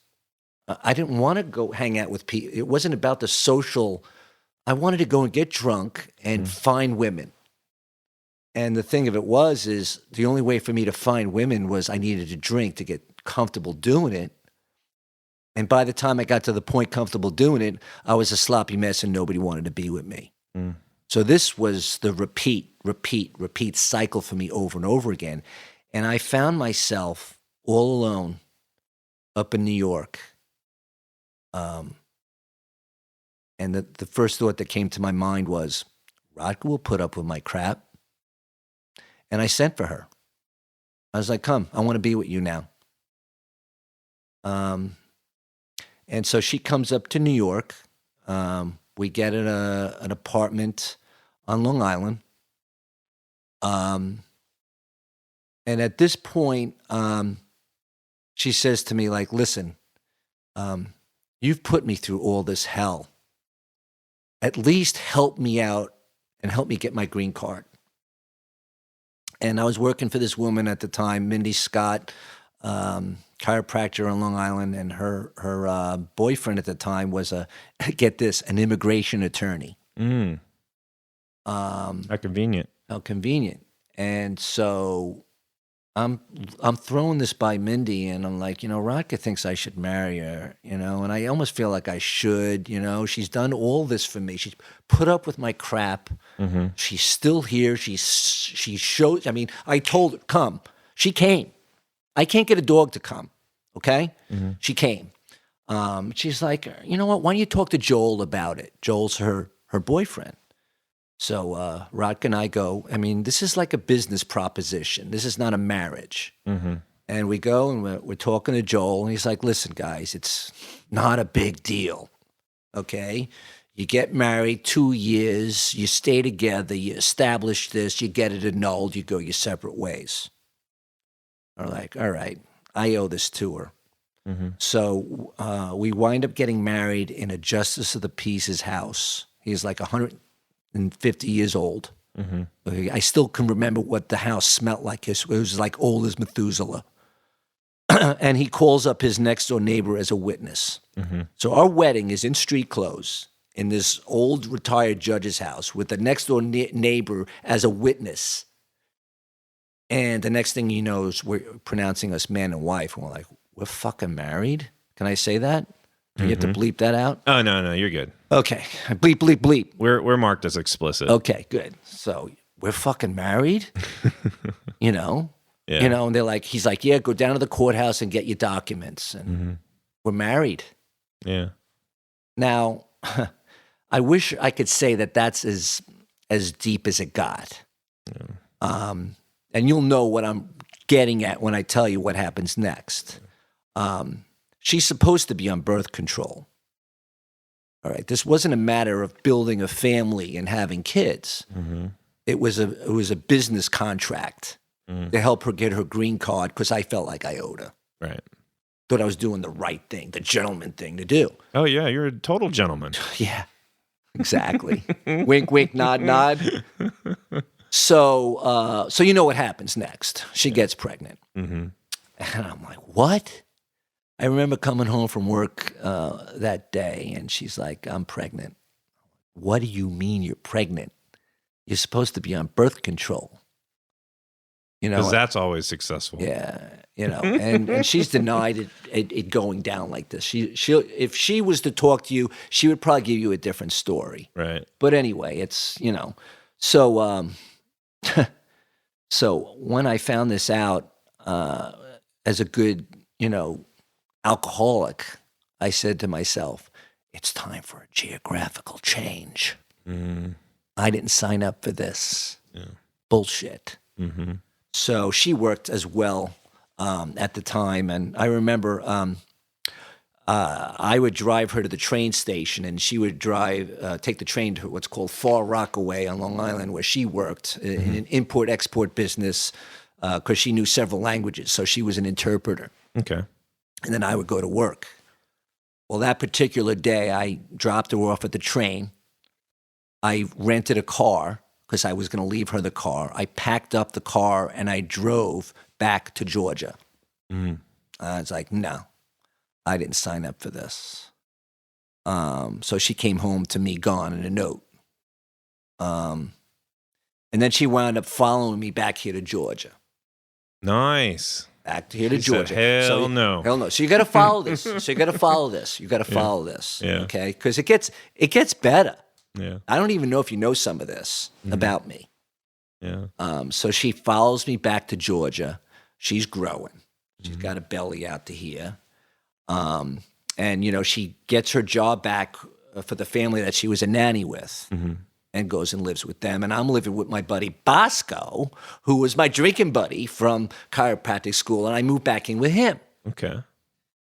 I didn't want to go hang out with people. It wasn't about the social. I wanted to go and get drunk and find women. And the thing of it is the only way for me to find women was I needed to drink to get comfortable doing it. And by the time I got to the point comfortable doing it, I was a sloppy mess and nobody wanted to be with me. So this was the repeat cycle for me over and over again. And I found myself all alone up in New York. And the first thought that came to my mind was, Rodka will put up with my crap. And I sent for her. I was like, come, I want to be with you now. And so she comes up to New York. We get an apartment on Long Island. And at this point, she says to me, like, listen, you've put me through all this hell. At least help me out and help me get my green card. And I was working for this woman at the time, Mindy Scott, chiropractor on Long Island, and her boyfriend at the time was get this, an immigration attorney. How convenient. How convenient. And so I'm throwing this by Mindy, and I'm like, Rodka thinks I should marry her, and I almost feel like I should, she's done all this for me. She's put up with my crap. She's still here. She shows, I told her, come. She came. I can't get a dog to come, okay? She came. She's like, you know what, why don't you talk to Joel about it? Joel's her boyfriend. So Rodka and I go, this is like a business proposition. This is not a marriage. And we go and we're talking to Joel, and he's like, listen, guys, it's not a big deal, okay? You get married 2 years, you stay together, you establish this, you get it annulled, you go your separate ways. We're like, all right, I owe this to her. So we wind up getting married in a justice of the peace's house. He's like 150 years old. I still can remember what the house smelled like. It was like old as Methuselah. and he calls up his next door neighbor as a witness. So our wedding is in street clothes in this old retired judge's house with the next door neighbor as a witness. And the next thing you know is we're pronouncing us man and wife. And we're like, we're fucking married? Can I say that? Do you have to bleep that out? Oh, no, you're good. Okay. Bleep, bleep, bleep. We're marked as explicit. Okay, good. So we're fucking married? You know? Yeah. You know, and he's like, yeah, go down to the courthouse and get your documents. And we're married. Yeah. Now, I wish I could say that that's as deep as it got. Yeah. And you'll know what I'm getting at when I tell you what happens next. She's supposed to be on birth control. All right. This wasn't a matter of building a family and having kids. It was a business contract to help her get her green card because I felt like I owed her. Right. Thought I was doing the right thing, the gentleman thing to do. Oh, yeah, you're a total gentleman. Yeah, exactly. Wink, wink, nod, nod. So you know what happens next. She gets pregnant. And I'm like, what? I remember coming home from work that day, and she's like, I'm pregnant. What do you mean you're pregnant? You're supposed to be on birth control. You know, because that's always successful. Yeah, you know, and she's denied it going down like this. She'll if she was to talk to you, she would probably give you a different story. Right. But anyway, it's, you know, so so when I found this out as a good, you know, alcoholic, I said to myself, it's time for a geographical change. I didn't sign up for this bullshit. So she worked as well at the time, and I remember I would drive her to the train station, and she would take the train to what's called Far Rockaway on Long Island, where she worked in an import-export business because she knew several languages, so she was an interpreter. Okay. And then I would go to work. Well, that particular day, I dropped her off at the train. I rented a car because I was going to leave her the car. I packed up the car and I drove back to Georgia. I was like, no, I didn't sign up for this. So she came home to me gone in a note. And then she wound up following me back here to Georgia. Nice. Back here to She Georgia. said, hell no. Hell no. So you got to follow this. You got to follow this. Yeah. Okay? Because it gets better. Yeah. I don't even know if you know some of this about me. Yeah. So she follows me back to Georgia. She's growing. She's got a belly out to here. And, you know, she gets her job back for the family that she was a nanny with and goes and lives with them. And I'm living with my buddy Bosco, who was my drinking buddy from chiropractic school. And I moved back in with him. Okay.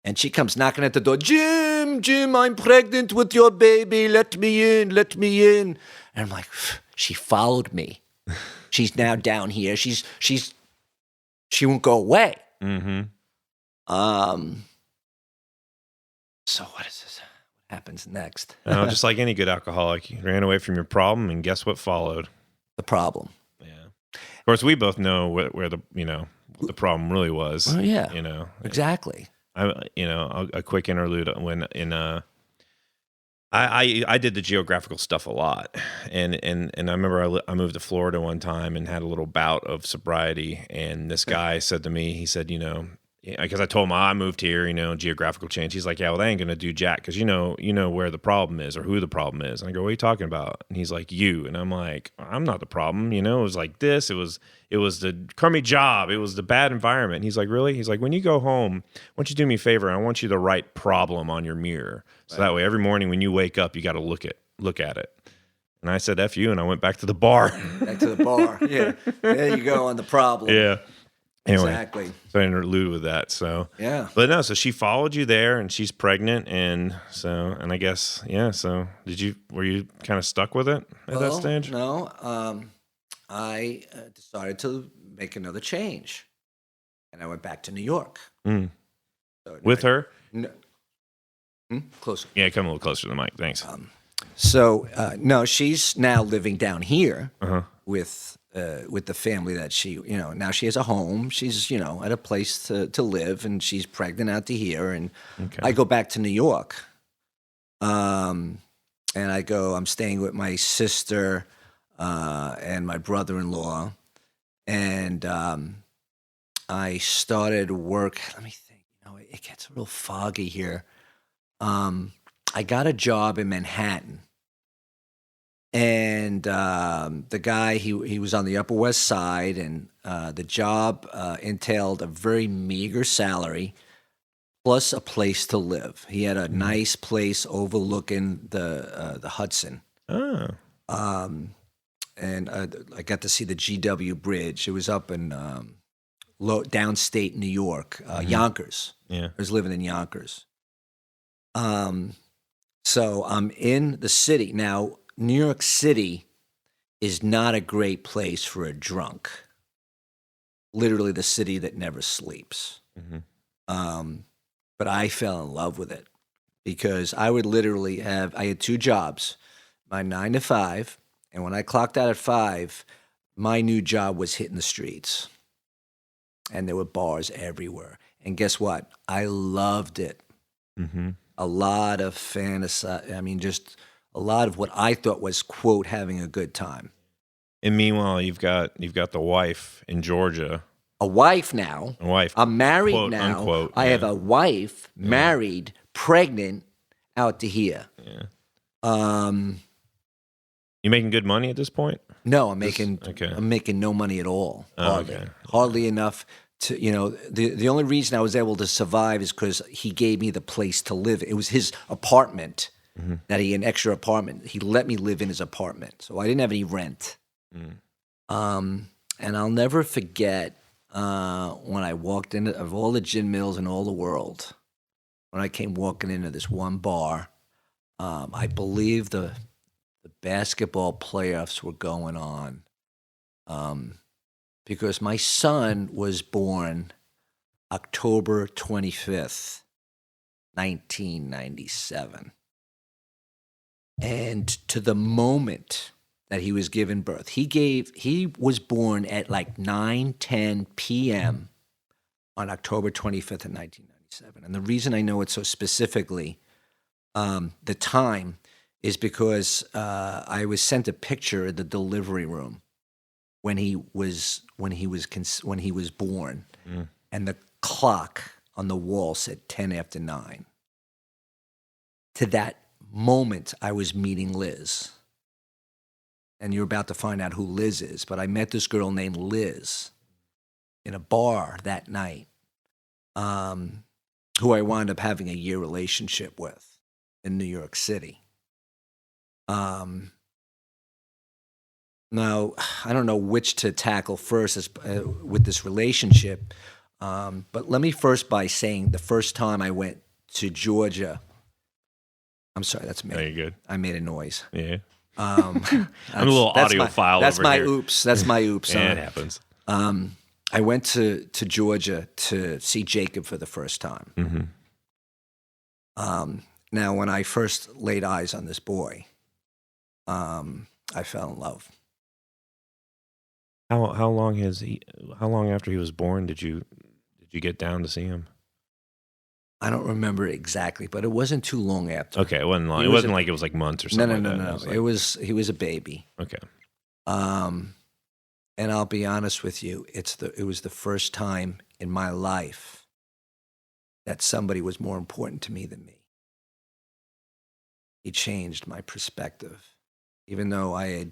And she comes knocking at the door. Jim, I'm pregnant with your baby. Let me in. And I'm like, she followed me. She's now down here. She won't go away. So what is this? What happens next? Just like any good alcoholic, you ran away from your problem, and guess what followed? The problem. Yeah. Of course, we both know where the what the problem really was. Oh yeah. You know exactly. A quick interlude when I did the geographical stuff a lot, and I remember I moved to Florida one time and had a little bout of sobriety, and this guy said to me, he said, you know, because I told him I moved here, you know, geographical change. He's like, yeah, well, they ain't gonna do jack because you know where the problem is or who the problem is. And I go, what are you talking about? And he's like, you. And I'm like, I'm not the problem. You know, it was like this. It was the crummy job. It was the bad environment. And he's like, really? He's like, when you go home, why don't you do me a favor? I want you to write problem on your mirror. So that way, every morning when you wake up, you got to look at it. And I said, F you, and I went back to the bar. Back to the bar. Yeah. There you go on the problem. Yeah. Anyway, exactly. So I interlude with that. So yeah. But no, so she followed you there, and she's pregnant, and I guess So were you kind of stuck with it at that stage? No. I decided to make another change, and I went back to New York. So with her? No. Closer. Yeah, come a little closer to the mic. Thanks. So no, she's now living down here with with the family that she, now she has a home. She's, at a place to live, and she's pregnant out to here. And Okay. I go back to New York. And I'm staying with my sister and my brother-in-law. And I started work. Let me think. It gets real foggy here. I got a job in Manhattan. And the guy, he was on the Upper West Side, and the job entailed a very meager salary plus a place to live. He had a nice place overlooking the Hudson. Oh. And I got to see the GW Bridge. It was up in downstate New York, Yonkers. Yeah. I was living in Yonkers. So I'm in the city. Now, New York City is not a great place for a drunk. Literally the city that never sleeps. But I fell in love with it because I would literally I had 2 jobs, my 9 to 5. And when I clocked out at 5, my new job was hitting the streets. And there were bars everywhere. And guess what? I loved it. A lot of fantasy. I mean, just a lot of what I thought was, quote, having a good time. And meanwhile, you've got the wife in Georgia. A wife now. A wife. I'm married quote, now. Unquote, I have a wife, married, pregnant, out to here. Yeah. You making good money at this point? No, I'm making no money at all. Hardly. Okay. Hardly enough to, the only reason I was able to survive is because he gave me the place to live. It was his apartment that an extra apartment. He let me live in his apartment. So I didn't have any rent. And I'll never forget when I walked in, of all the gin mills in all the world, when I came walking into this one bar, I believe the basketball playoffs were going on because my son was born October 25th, 1997. And to the moment that he was given birth, he was born at like 9:10 p.m. on October 25th of 1997. And the reason I know it so specifically, the time, is because I was sent a picture in the delivery room when he was born, and the clock on the wall said 10 after 9. To that moment, I was meeting Liz, and you're about to find out who Liz is. But I met this girl named Liz in a bar that night, who I wound up having a year relationship with in New York City. Now, I don't know which to tackle first with this relationship, but let me first by saying the first time I went to Georgia. I'm sorry, that's me. No, you're good. I made a noise. Yeah. I'm a little audiophile That's over my here. oops. That's my oops. Yeah, it happens. I went to Georgia to see Jacob for the first time. Now, when I first laid eyes on this boy, I fell in love. How long after he was born did you get down to see him? I don't remember exactly, but it wasn't too long after. Okay, it wasn't long. It wasn't like it was like months or something. No. He was a baby. Okay. And I'll be honest with you, it was the first time in my life that somebody was more important to me than me. He changed my perspective. Even though I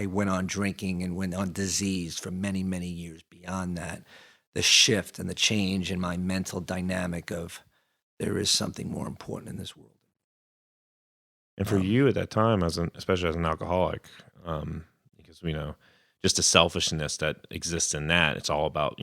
went on drinking and went on disease for many, many years beyond that, the shift and the change in my mental dynamic of there is something more important in this world. And for you at that time, especially as an alcoholic, because just the selfishness that exists in that, it's all about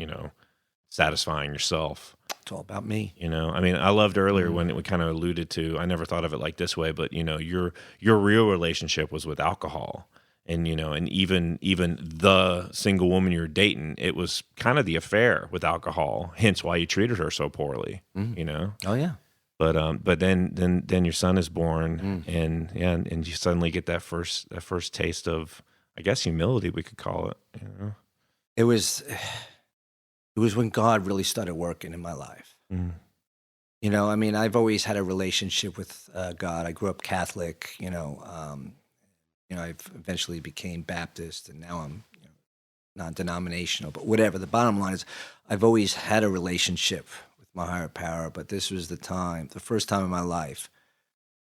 satisfying yourself. It's all about me. I mean, I loved earlier when we kind of alluded to, I never thought of it like this way, but your real relationship was with alcohol. And, and even the single woman you were dating, it was kind of the affair with alcohol, hence why you treated her so poorly, Oh yeah. But then your son is born and you suddenly get that first taste of, I guess humility, we could call it. You know? It was when God really started working in my life. Mm. You know, I mean, I've always had a relationship with God. I grew up Catholic. I've eventually became Baptist, and now I'm non-denominational. But whatever. The bottom line is, I've always had a relationship with my higher power. But this was the first time in my life,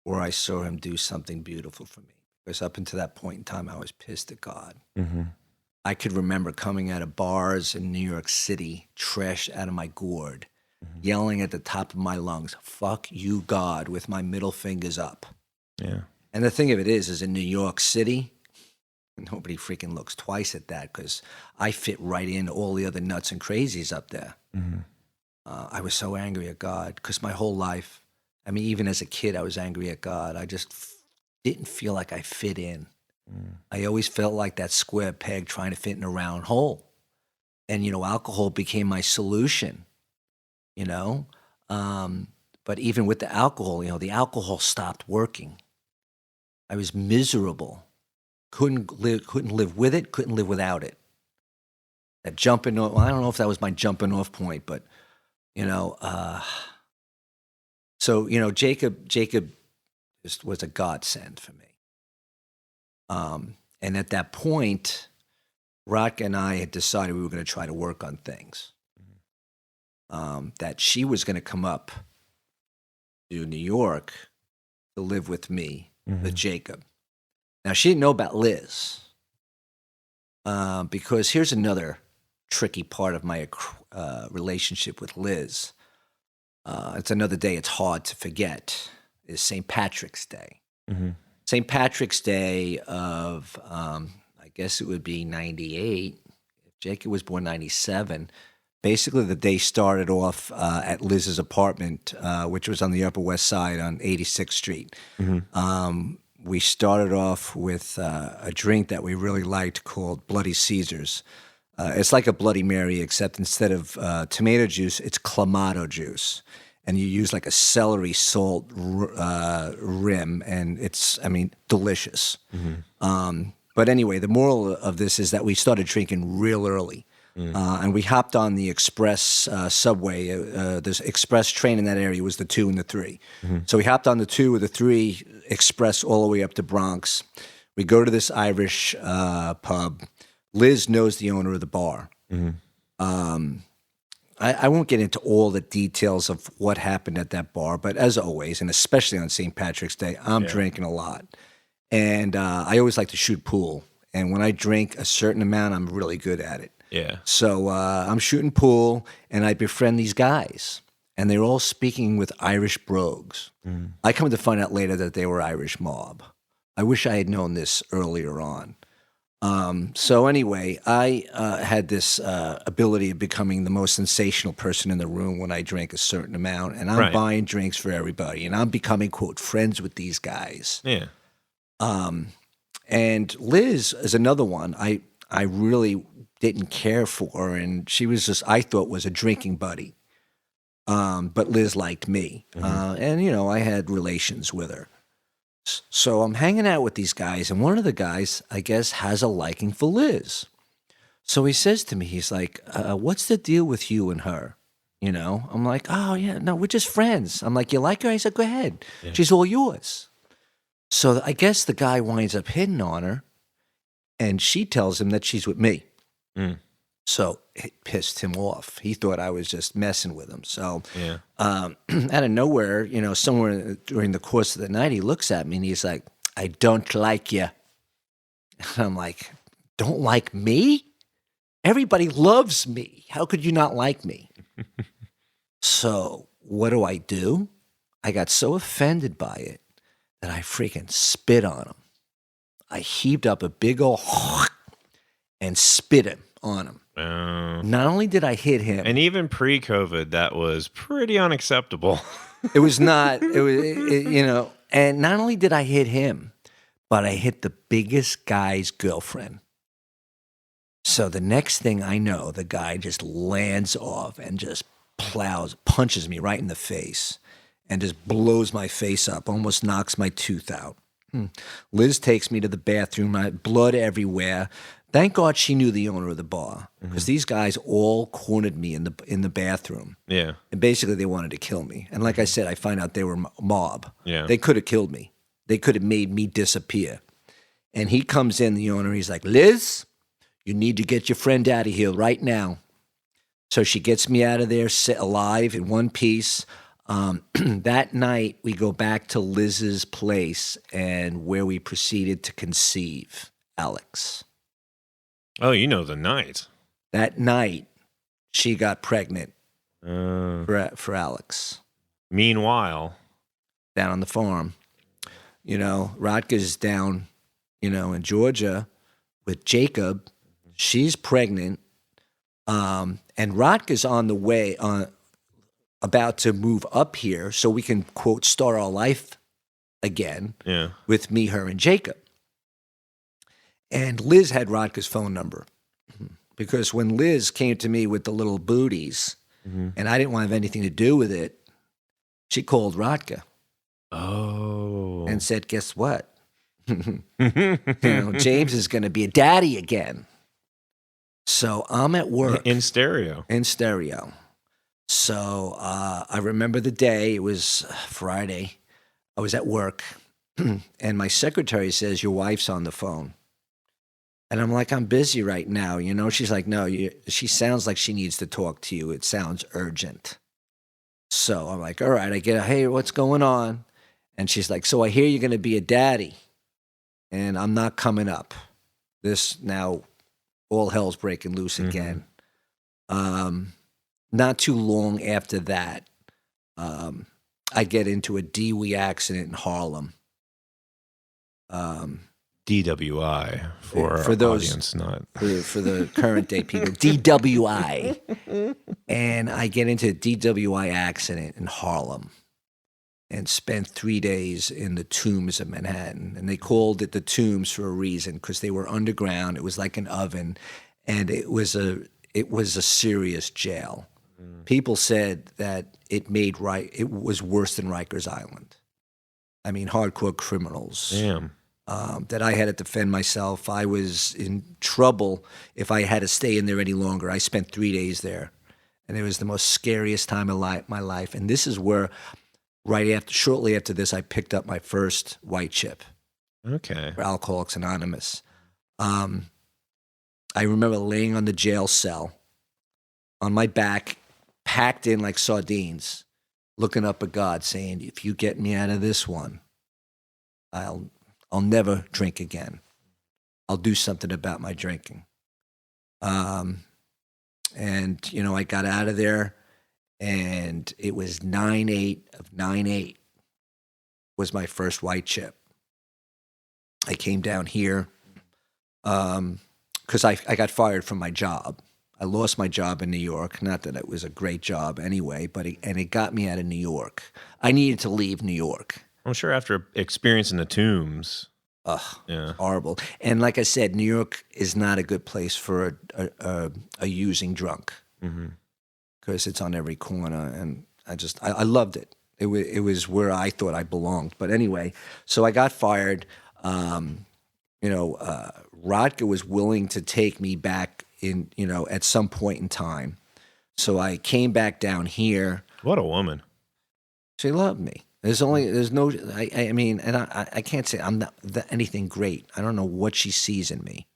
where I saw Him do something beautiful for me. Because up until that point in time, I was pissed at God. Mm-hmm. I could remember coming out of bars in New York City, trashed out of my gourd, yelling at the top of my lungs, "Fuck you, God," with my middle fingers up. Yeah. And the thing of it is in New York City, nobody freaking looks twice at that because I fit right in all the other nuts and crazies up there. Mm-hmm. I was so angry at God because my whole life, I mean, even as a kid, I was angry at God. I just didn't feel like I fit in. I always felt like that square peg trying to fit in a round hole. And, alcohol became my solution, But even with the alcohol, the alcohol stopped working. I was miserable. Couldn't live with it, couldn't live without it. That jumping off, I don't know if that was my jumping off point, but, Jacob just was a godsend for me. And at that point, Rock and I had decided we were going to try to work on things. That she was going to come up to New York to live with me, with Jacob. Now, she didn't know about Liz. Because here's another tricky part of my relationship with Liz. It's another day it's hard to forget. Is St. Patrick's Day. Mm-hmm. St. Patrick's Day of, I guess it would be 98. If Jacob was born 97. Basically, the day started off at Liz's apartment, which was on the Upper West Side on 86th Street. Mm-hmm. We started off with a drink that we really liked called Bloody Caesars. It's like a Bloody Mary, except instead of tomato juice, it's clamato juice. And you use like a celery salt rim, and it's, delicious. Mm-hmm. But anyway, the moral of this is that we started drinking real early. And we hopped on the express subway. This express train in that area was the 2 and the 3. Mm-hmm. So we hopped on the 2 or the 3 express all the way up to Bronx. We go to this Irish pub. Liz knows the owner of the bar. Mm-hmm. I won't get into all the details of what happened at that bar, but as always, and especially on St. Patrick's Day, I'm drinking a lot. And I always like to shoot pool. And when I drink a certain amount, I'm really good at it. Yeah. So I'm shooting pool, and I befriend these guys. And they're all speaking with Irish brogues. Mm. I come to find out later that they were Irish mob. I wish I had known this earlier on. So anyway, I had this ability of becoming the most sensational person in the room when I drank a certain amount, and I'm buying drinks for everybody, and I'm becoming, quote, friends with these guys. Yeah. And Liz is another one I really didn't care for, and she was just, I thought, was a drinking buddy. But Liz liked me, and, I had relations with her. So I'm hanging out with these guys, and one of the guys, I guess, has a liking for Liz. So he says to me, he's like, what's the deal with you and her? I'm like, oh, yeah, no, we're just friends. I'm like, you like her? I said, go ahead. Yeah. She's all yours. So I guess the guy winds up hitting on her, and she tells him that she's with me. Mm. So it pissed him off. He thought I was just messing with him. So out of nowhere, somewhere during the course of the night, he looks at me and he's like, I don't like you. And I'm like, don't like me? Everybody loves me. How could you not like me? So what do? I got so offended by it that I freaking spit on him. I heaved up a big old and spit him on him. Not only did I hit him, and even pre-COVID, that was pretty unacceptable. It was not. And not only did I hit him, but I hit the biggest guy's girlfriend. So the next thing I know, the guy just lands off and just punches me right in the face, and just blows my face up, almost knocks my tooth out. Liz takes me to the bathroom, blood everywhere. Thank God she knew the owner of the bar, because these guys all cornered me in the bathroom. Yeah. And basically they wanted to kill me. And like I said, I find out they were mob. Yeah. They could have killed me. They could have made me disappear. And he comes in, the owner, he's like, Liz, you need to get your friend out of here right now. So she gets me out of there alive in one piece. That night, we go back to Liz's place, and where we proceeded to conceive Alex. Oh, you know the night. That night, she got pregnant for Alex. Meanwhile, down on the farm, Rotka's down, in Georgia with Jacob. She's pregnant, and Rotka's on the way, about to move up here so we can, quote, start our life again with me, her, and Jacob. And Liz had Rotka's phone number, because when Liz came to me with the little booties, and I didn't want to have anything to do with it, she called Rotka. Oh. And said, guess what? James is going to be a daddy again. So I'm at work. In stereo. So I remember the day. It was Friday. I was at work. And my secretary says, your wife's on the phone. And I'm like, I'm busy right now. She's like, no, she sounds like she needs to talk to you. It sounds urgent. So I'm like, all right, I get, hey, what's going on? And she's like, so I hear you're going to be a daddy, and I'm not coming up. This now, all hell's breaking loose again. Not too long after that, I get into a DWI accident in Harlem. DWI for those audience, not for the current day people. DWI, and I get into a DWI accident in Harlem, and spent 3 days in the Tombs of Manhattan. And they called it the Tombs for a reason, because they were underground. It was like an oven, and it was a serious jail. People said that it was worse than Rikers Island. I mean, hardcore criminals. Damn. That I had to defend myself. I was in trouble if I had to stay in there any longer. I spent 3 days there, and it was the most scariest time of my life. And this is where, shortly after this, I picked up my first white chip. Okay. For Alcoholics Anonymous. I remember laying on the jail cell, on my back, packed in like sardines, looking up at God, saying, if you get me out of this one, I'll never drink again. I'll do something about my drinking. And, I got out of there, and it was 9/8 of 9/8 was my first white chip. I came down here because I got fired from my job. I lost my job in New York. Not that it was a great job anyway, but it got me out of New York. I needed to leave New York. I'm sure after experiencing the Tombs. Horrible. And like I said, New York is not a good place for a using drunk, because it's on every corner. And I loved it. It was where I thought I belonged. But anyway, so I got fired. Rotka was willing to take me back in, at some point in time. So I came back down here. What a woman. She loved me. I can't say I'm not anything great. I don't know what she sees in me.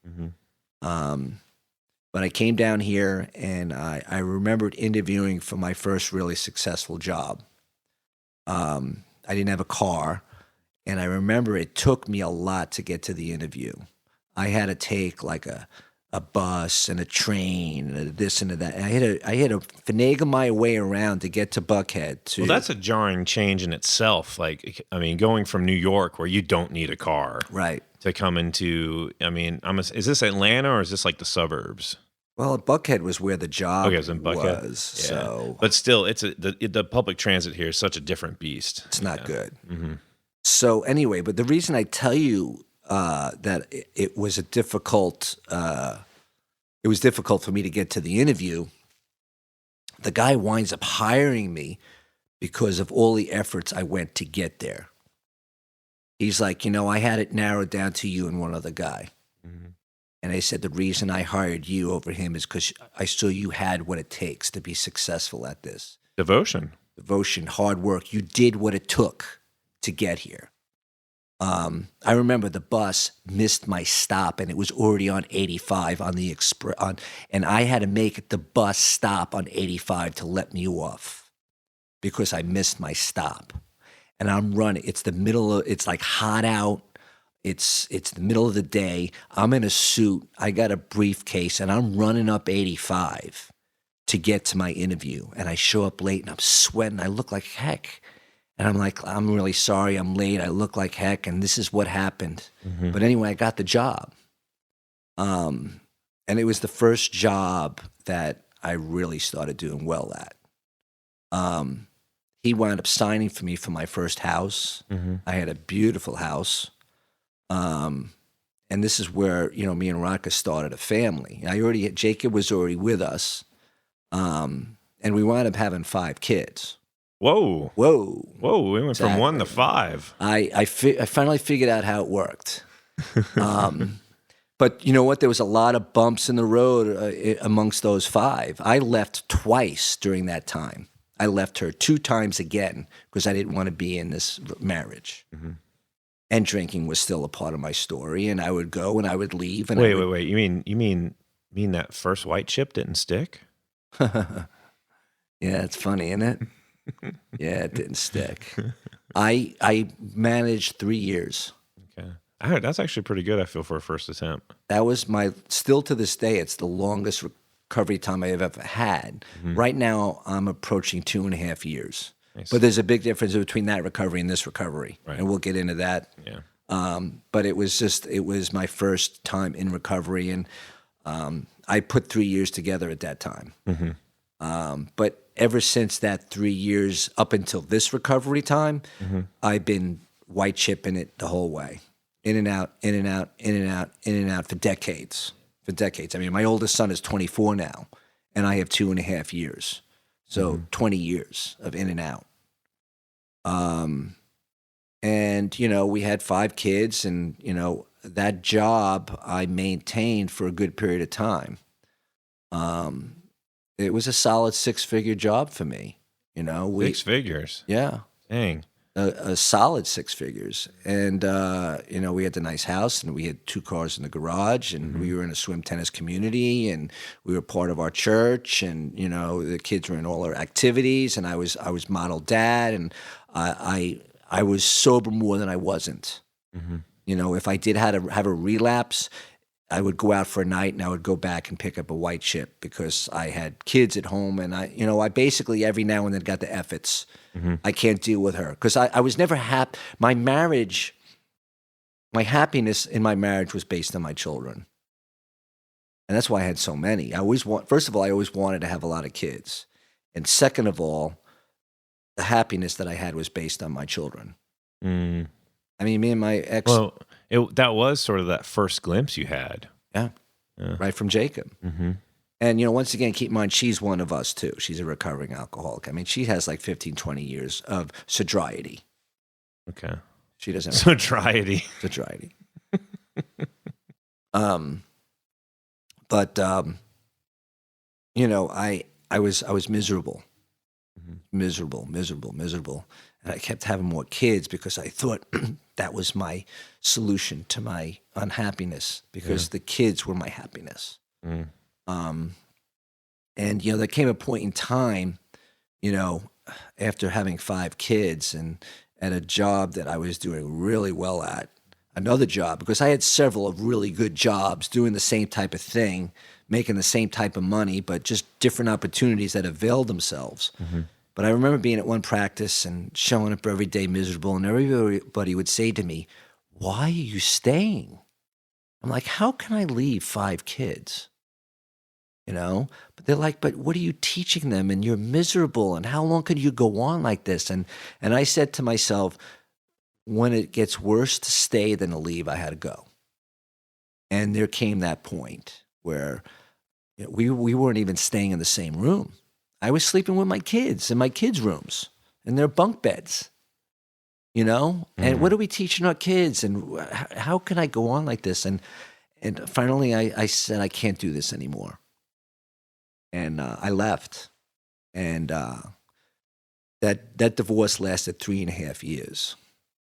But I came down here, and I remembered interviewing for my first really successful job. I didn't have a car, and I remember it took me a lot to get to the interview. I had to take like a bus and a train and this and that. And I had to finagle my way around to get to Buckhead. Well, that's a jarring change in itself. Like, I mean, going from New York, where you don't need a car, right, to come into. I mean, is this Atlanta or is this like the suburbs? Well, Buckhead was where the job it was in Buckhead. Yeah. So, but still, the public transit here is such a different beast. It's not good. So anyway, but the reason I tell you that it was difficult for me to get to the interview. The guy winds up hiring me because of all the efforts I went to get there. He's like, I had it narrowed down to you and one other guy. Mhm. And I said, the reason I hired you over him is because I saw you had what it takes to be successful at this. Devotion. Devotion, hard work. You did what it took to get here. I remember the bus missed my stop, and it was already on 85 on the and I had to make the bus stop on 85 to let me off because I missed my stop. And I'm running. It's like hot out. It's the middle of the day. I'm in a suit. I got a briefcase, and I'm running up 85 to get to my interview. And I show up late, and I'm sweating. I look like heck. And I'm like, I'm really sorry I'm late. I look like heck, and this is what happened. Mhm. But anyway, I got the job. And it was the first job that I really started doing well at. He wound up signing for me for my first house. Mhm. I had a beautiful house. And this is where, me and Raka started a family. Jacob was already with us. And we wound up having 5 kids. Whoa. Whoa. Whoa. We went from 1 to 5. I finally figured out how it worked. But you know what? There was a lot of bumps in the road amongst those 5. I left twice during that time. I left her 2 times again because I didn't want to be in this marriage. Mhm. And drinking was still a part of my story. And I would go and I would leave. And Wait. You mean that first white chip didn't stick? Yeah, it's funny, isn't it? Yeah, it didn't stick. I managed 3 years. Okay. That's actually pretty good, I feel, for a first attempt. That was still to this day, it's the longest recovery time I've ever had. Mhm. Right now, I'm approaching 2.5 years. Nice. But there's a big difference between that recovery and this recovery. Right. And we'll get into that. Yeah. But it was my first time in recovery. And I put 3 years together at that time. Mhm. But ever since that 3 years up until this recovery time, Mhm. I've been white chipping it the whole way. In and out, in and out, in and out, in and out for decades. I mean, my oldest son is 24 now, and I have 2.5 years. So 20 years of in and out. And, we had 5 kids, and, that job I maintained for a good period of time. It was a solid 6-figure job for me. 6 figures. Yeah. Dang. A solid 6 figures. And, we had the nice house, and we had 2 cars in the garage, and we were in a swim tennis community, and we were part of our church, and, the kids were in all our activities, and I was model dad, and I was sober more than I wasn't. Mhm. If I did have a relapse, I would go out for a night and I would go back and pick up a white chip because I had kids at home, and I basically every now and then got the efforts. Mhm. I can't deal with her because I was never happy. My happiness in my marriage was based on my children. And that's why I had so many. First of all, I always wanted to have a lot of kids. And second of all, the happiness that I had was based on my children. Mm. I mean, me and my ex, Well, that was sort of that first glimpse you had. yeah, right from Jacob. Mm-hmm. And, once again, keep in mind, she's one of us too. She's a recovering alcoholic. I mean, she has like 15, 20 years of sobriety. Okay. She doesn't have Sobriety. sobriety. I was miserable. Miserable. And I kept having more kids because I thought that was my solution to my unhappiness because the kids were my happiness. Mm. And, there came a point in time, after having 5 kids and at a job that I was doing really well at, another job, because I had several of really good jobs doing the same type of thing, making the same type of money, but just different opportunities that availed themselves. Mm-hmm. But I remember being at one practice and showing up every day miserable, and everybody would say to me, "Why are you staying?" I'm like, "How can I leave 5 kids?" But they're like, "But what are you teaching them? And you're miserable. And how long could you go on like this?" And I said to myself, when it gets worse to stay than to leave, I had to go. And there came that point where we weren't even staying in the same room. I was sleeping with my kids in my kids' rooms in their bunk beds. you know? And what are we teaching our kids? And how can I go on like this? And finally, I said, I can't do this anymore. And I left. And that divorce lasted 3.5 years.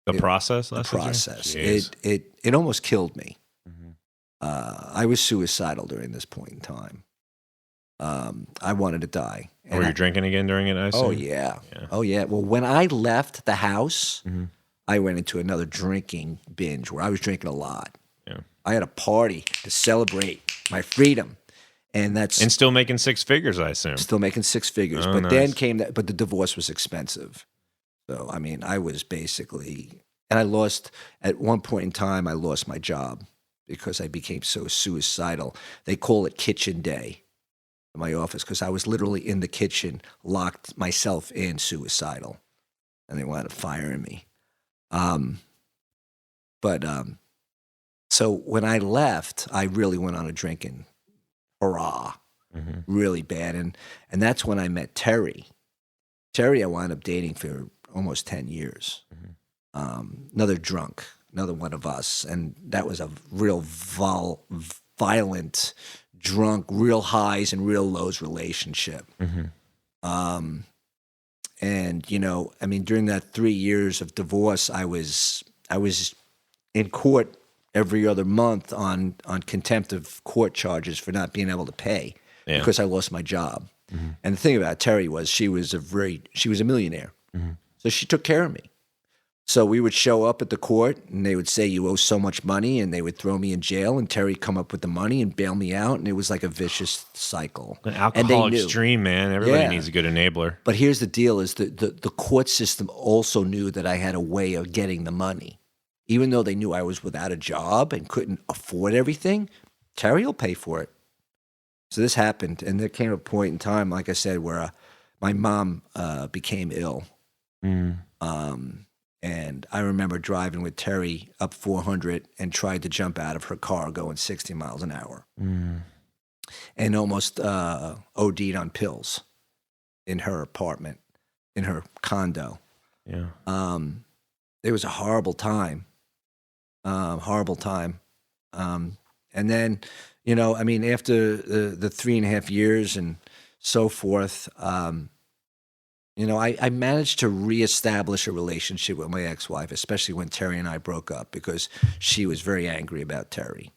The process? The process. It almost killed me. I was suicidal during this point in time. I wanted to die. Were you drinking again during it, I assume? Oh, yeah. Oh, yeah. Well, when I left the house, I went into another drinking binge where I was drinking a lot. Yeah. I had a party to celebrate my freedom. And still making 6 figures, I assume. Still making 6 figures. Oh, but nice. then came but the divorce was expensive. So, I mean, I was basically, and at one point in time, I lost my job because I became so suicidal. They call it kitchen day in my office because I was literally in the kitchen, locked myself in, suicidal. And they wanted to fire me. So when I left, I really went on a drinking hurrah, really bad. And that's when I met Terry. Terry, I wound up dating for almost 10 years. Another drunk, another one of us. And that was a real violent, drunk, real highs and real lows relationship. And, you know, I mean, during that 3 years of divorce, I was in court every other month on contempt of court charges for not being able to pay because I lost my job. And the thing about Terry was she was a millionaire. So she took care of me. So we would show up at the court and they would say, you owe so much money, and they would throw me in jail, and Terry come up with the money and bail me out. And it was like a vicious cycle. The alcohol extreme, man. Everybody needs a good enabler. But here's the deal is the court system also knew that I had a way of getting the money. Even though they knew I was without a job and couldn't afford everything, Terry will pay for it. So this happened, and there came a point in time, like I said, where my mom became ill. And I remember driving with Terry up 400 and tried to jump out of her car going 60 miles an hour. And almost OD'd on pills in her apartment, in her condo. Yeah. It was a horrible time. And then, you know, I mean, after the 3.5 years and so forth, you know, I managed to reestablish a relationship with my ex-wife, especially when Terry and I broke up, because she was very angry about Terry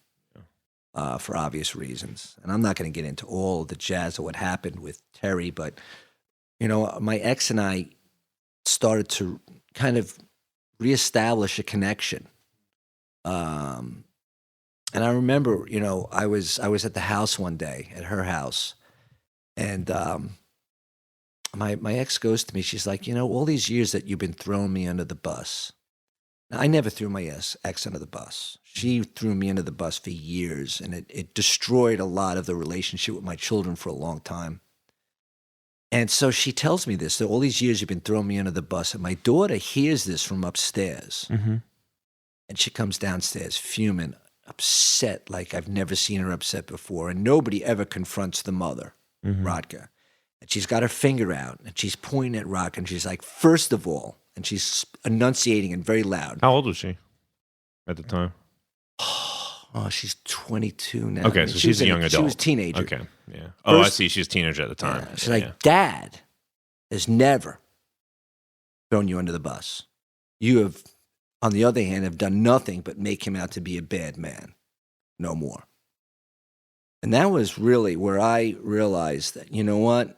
for obvious reasons. And I'm not going to get into all the jazz of what happened with Terry, but, you know, my ex and I started to kind of reestablish a connection. And I remember, you know, I was at the house one day, at her house, and my ex goes to me, she's like, you know, all these years that you've been throwing me under the bus. Now, I never threw my ex under the bus. She threw me under the bus for years, and it destroyed a lot of the relationship with my children for a long time. And so she tells me this, that all these years you've been throwing me under the bus, and my daughter hears this from upstairs. And she comes downstairs fuming, upset like I've never seen her upset before. And nobody ever confronts the mother, Rodka. And she's got her finger out, and she's pointing at Rodka, and she's like, first of all, and she's enunciating and very loud. How old was she at the time? Oh, she's 22 now. Okay, so she's a young adult. She was a teenager. Okay, yeah. Oh, I see. She was a teenager at the time. She's like, Dad has never thrown you under the bus. You have, on the other hand, have done nothing but make him out to be a bad man. No more. And that was really where I realized that, you know what?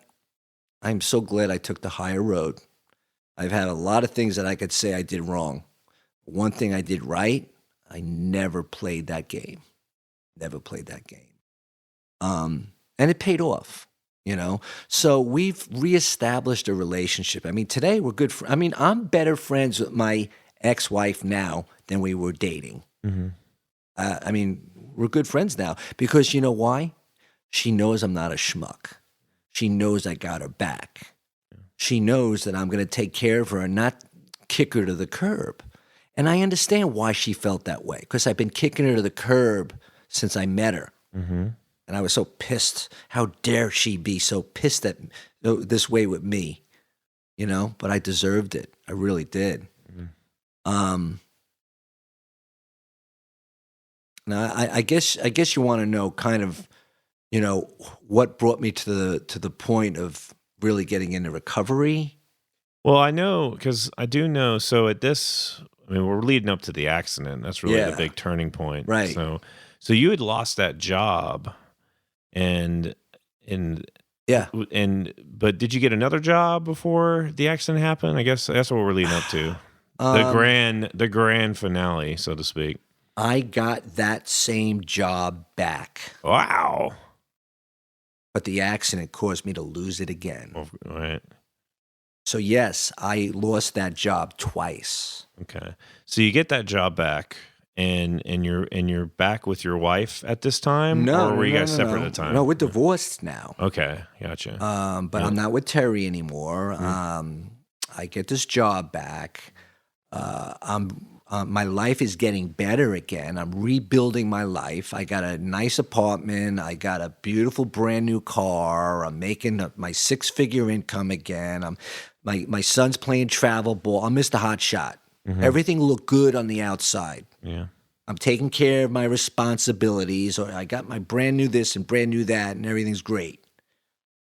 I'm so glad I took the higher road. I've had a lot of things that I could say I did wrong. One thing I did right, I never played that game. Never played that game. And it paid off, you know? So we've reestablished a relationship. I mean, today we're good. I'm better friends with my ex-wife now than we were dating. I mean, we're good friends now because you know why? She knows I'm not a schmuck. She knows I got her back. She knows that I'm going to take care of her and not kick her to the curb. And I understand why she felt that way, because I've been kicking her to the curb since I met her. And I was so pissed. How dare she be so pissed at this way with me, you know? But I deserved it. I really did. Um, now, I guess you want to know kind of, what brought me to the point of really getting into recovery. Well, I know because I do know. So at this, I mean, we're leading up to the accident. That's really the Yeah, big turning point. right. So you had lost that job, and and Yeah. but did you get another job before the accident happened? I guess that's what we're leading up to. Um, The grand finale, so to speak. I got that same job back, Wow. but the accident caused me to lose it again. All right. So yes, I lost that job twice. Okay. So you get that job back, and you're back with your wife at this time, No, or no, were you no, guys no, separate no. at the time? No, we're divorced now. Okay, gotcha. But Yeah. I'm not with Terry anymore. I get this job back. My life is getting better again. I'm rebuilding my life. I got a nice apartment. I got a beautiful brand new car. I'm making my 6-figure income again. My son's playing travel ball. I'm Mr. Hot Shot. Everything looked good on the outside. Yeah. I'm taking care of my responsibilities, or I got my brand new this and brand new that, and everything's great.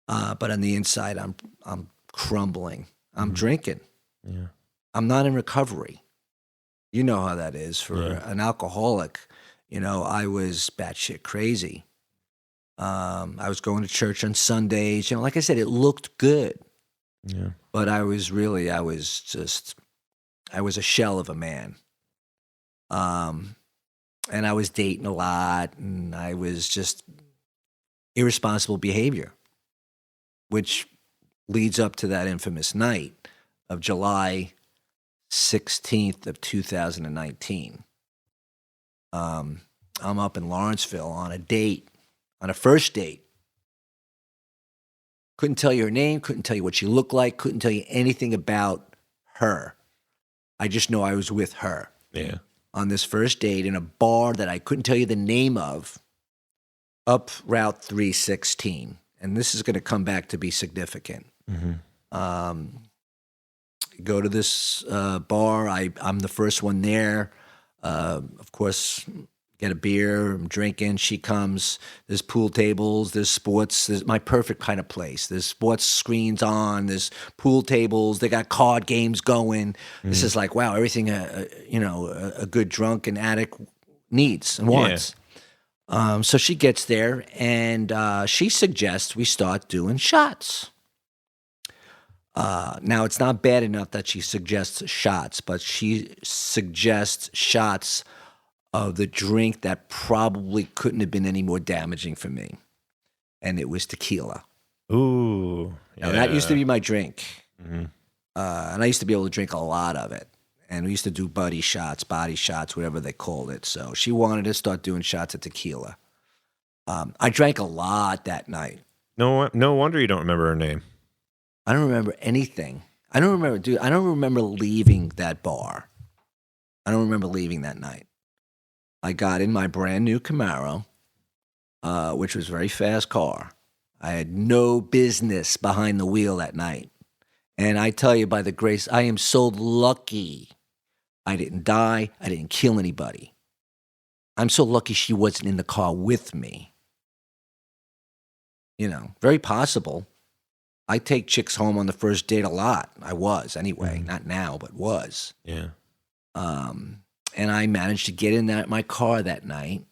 But on the inside, I'm crumbling. I'm drinking. Yeah. I'm not in recovery. You know how that is for an alcoholic. I was batshit crazy. I was going to church on Sundays. Like I said, it looked good, Yeah. but I was a shell of a man. And I was dating a lot, and I was just irresponsible behavior, which leads up to that infamous night of July 16th of 2019. I'm up in Lawrenceville on a first date. Couldn't tell you her name, couldn't tell you what she looked like, couldn't tell you anything about her. I just know I was with her. Yeah. On this first date in a bar that I couldn't tell you the name of, up Route 316. And this is going to come back to be significant. Go to this bar. I'm the first one there. Of course, get a beer. I'm drinking. She comes. There's pool tables. There's sports. There's my perfect kind of place. There's sports screens on. There's pool tables. They got card games going. This is like, wow, everything a good drunken addict needs and wants. So she gets there, and she suggests we start doing shots. Now, it's not bad enough that she suggests shots, but she suggests shots of the drink that probably couldn't have been any more damaging for me, and it was tequila. Ooh. Yeah. Now, that used to be my drink, and I used to be able to drink a lot of it, and we used to do body shots, whatever they called it. So she wanted to start doing shots of tequila. I drank a lot that night. No wonder you don't remember her name. I don't remember anything. I don't remember leaving that bar. I don't remember leaving that night. I got in my brand new Camaro, which was a very fast car. I had no business behind the wheel that night. And I tell you, by the grace, I am so lucky I didn't die. I didn't kill anybody. I'm so lucky she wasn't in the car with me. Very possible. I take chicks home on the first date a lot. I was anyway, not now, but was. Yeah. And I managed to get in my car that night,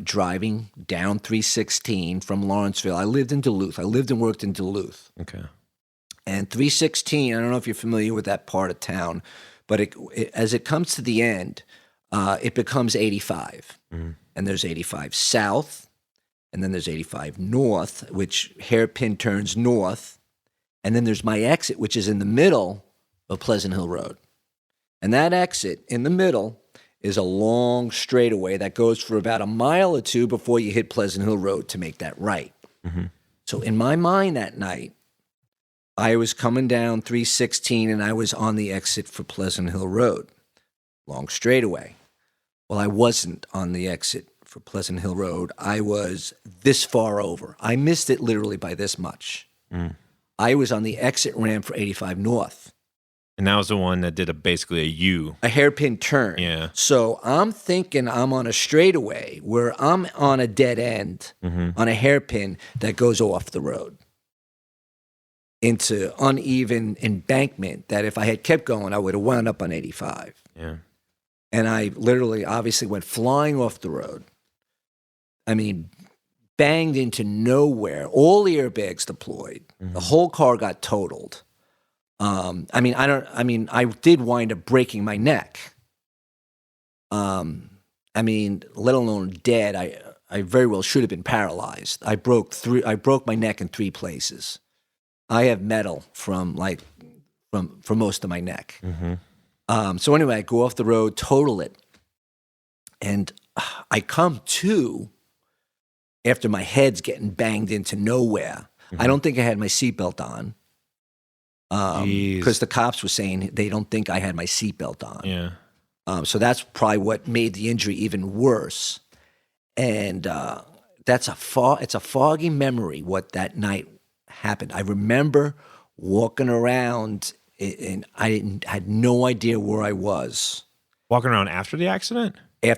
driving down 316 from Lawrenceville. I lived in Duluth. I lived and worked in Duluth. Okay. And 316, I don't know if you're familiar with that part of town, but as it comes to the end, it becomes 85. And there's 85 south, and then there's 85 north, which hairpin turns north. And then there's my exit, which is in the middle of Pleasant Hill Road. And that exit in the middle is a long straightaway that goes for about a mile or two before you hit Pleasant Hill Road to make that right. So in my mind that night, I was coming down 316 and I was on the exit for Pleasant Hill Road, long straightaway. Well, I wasn't on the exit for Pleasant Hill Road. I was this far over. I missed it literally by this much. I was on the exit ramp for 85 North. And that was the one that did basically a U. A hairpin turn. Yeah. So I'm thinking I'm on a straightaway where I'm on a dead end on a hairpin that goes off the road into uneven embankment that if I had kept going, I would have wound up on 85. Yeah. And I literally, obviously, went flying off the road. I mean, banged into nowhere. All the airbags deployed. The whole car got totaled. I did wind up breaking my neck. Let alone dead. I very well should have been paralyzed. I broke my neck in 3 places. I have metal from most of my neck. So anyway, I go off the road, total it. And I come to after my head's getting banged into nowhere. I don't think I had my seatbelt on. Because the cops were saying they don't think I had my seatbelt on. Yeah. So that's probably what made the injury even worse. And it's a foggy memory what that night happened. I remember walking around and I had no idea where I was. Walking around after the accident? I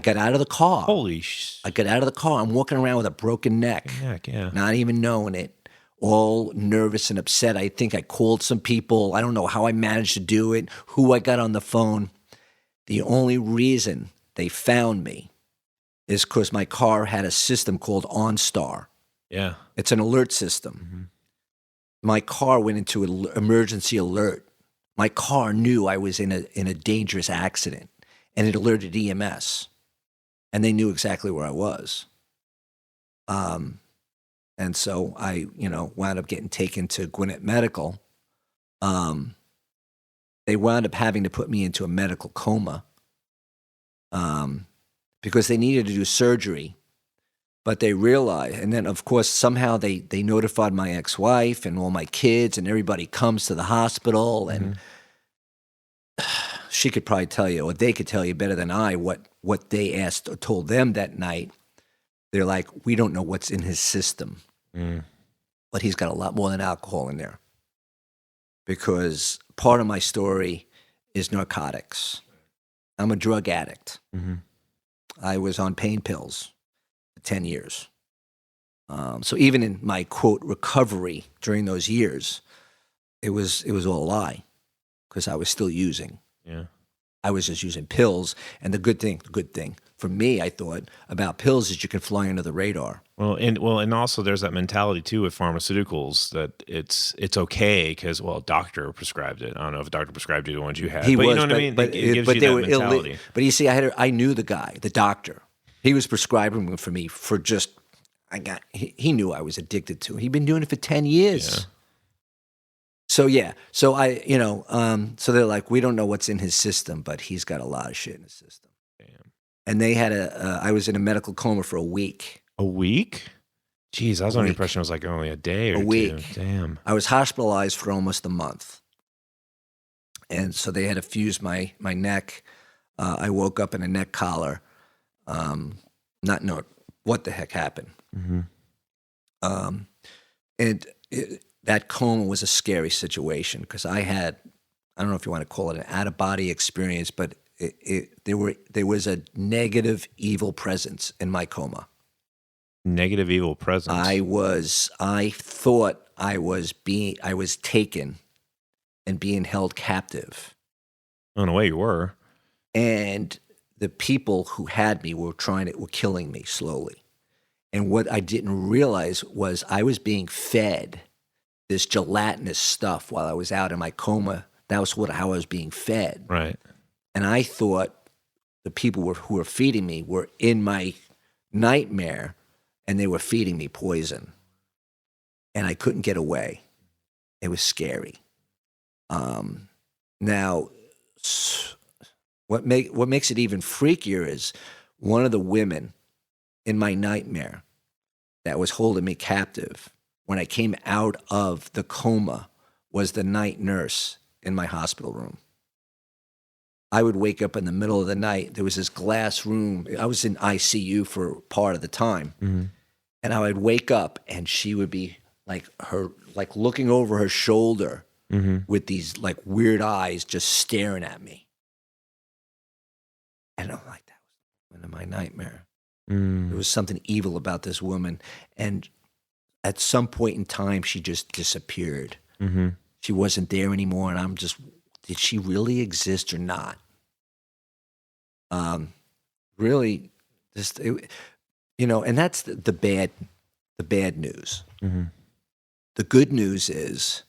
got out of the car. Holy I got out of the car. I'm walking around with a broken neck. Yeah. Not even knowing it. All nervous and upset. I think I called some people. I don't know how I managed to do it, who I got on the phone. The only reason they found me is because my car had a system called OnStar. Yeah. It's an alert system. My car went into an emergency alert. My car knew I was in a dangerous accident, and it alerted EMS, and they knew exactly where I was. And so I, wound up getting taken to Gwinnett Medical. They wound up having to put me into a medical coma because they needed to do surgery. But they realized, and then, of course, somehow they notified my ex-wife and all my kids, and everybody comes to the hospital. And she could probably tell you, or they could tell you better than I, what they asked or told them that night. They're like, we don't know what's in his system, but he's got a lot more than alcohol in there. Because part of my story is narcotics. I'm a drug addict. I was on pain pills for 10 years. So even in my, quote, recovery during those years, it was all a lie because I was still using. Yeah. I was just using pills. And the good thing for me, I thought, about pills is you can fly under the radar. And also there's that mentality too with pharmaceuticals that it's okay because a doctor prescribed it. I don't know if a doctor prescribed you the ones you had, you know what I mean. But it gives but you they that were mentality. But you see, I knew the guy, the doctor. He was prescribing them for me for just he knew I was addicted to it. He'd been doing it for 10 years. Yeah. So so they're like, we don't know what's in his system, but he's got a lot of shit in his system. Damn. And they had I was in a medical coma for a week. A week? Jeez, I was under the impression it was like only a day or a week. 2. Damn. I was hospitalized for almost a month. And so they had to fuse my neck. I woke up in a neck collar, not knowing what the heck happened. That coma was a scary situation because I don't know if you want to call it an out-of-body experience, but there was a negative evil presence in my coma. Negative evil presence. I thought I was taken and being held captive. In a way you were. And the people who had me were killing me slowly. And what I didn't realize was I was being fed this gelatinous stuff while I was out in my coma. That was how I was being fed. Right. And I thought the people who were feeding me were in my nightmare, and they were feeding me poison. And I couldn't get away. It was scary. Now, what makes it even freakier is one of the women in my nightmare that was holding me captive when I came out of the coma was the night nurse in my hospital room. I would wake up in the middle of the night. There was this glass room. I was in ICU for part of the time. And I would wake up and she would be like looking over her shoulder with these like weird eyes just staring at me. And I'm like, that was in my nightmare. There was something evil about this woman. And at some point in time, she just disappeared. She wasn't there anymore. And I'm just, did she really exist or not? Really, just, and that's the bad news. The good news is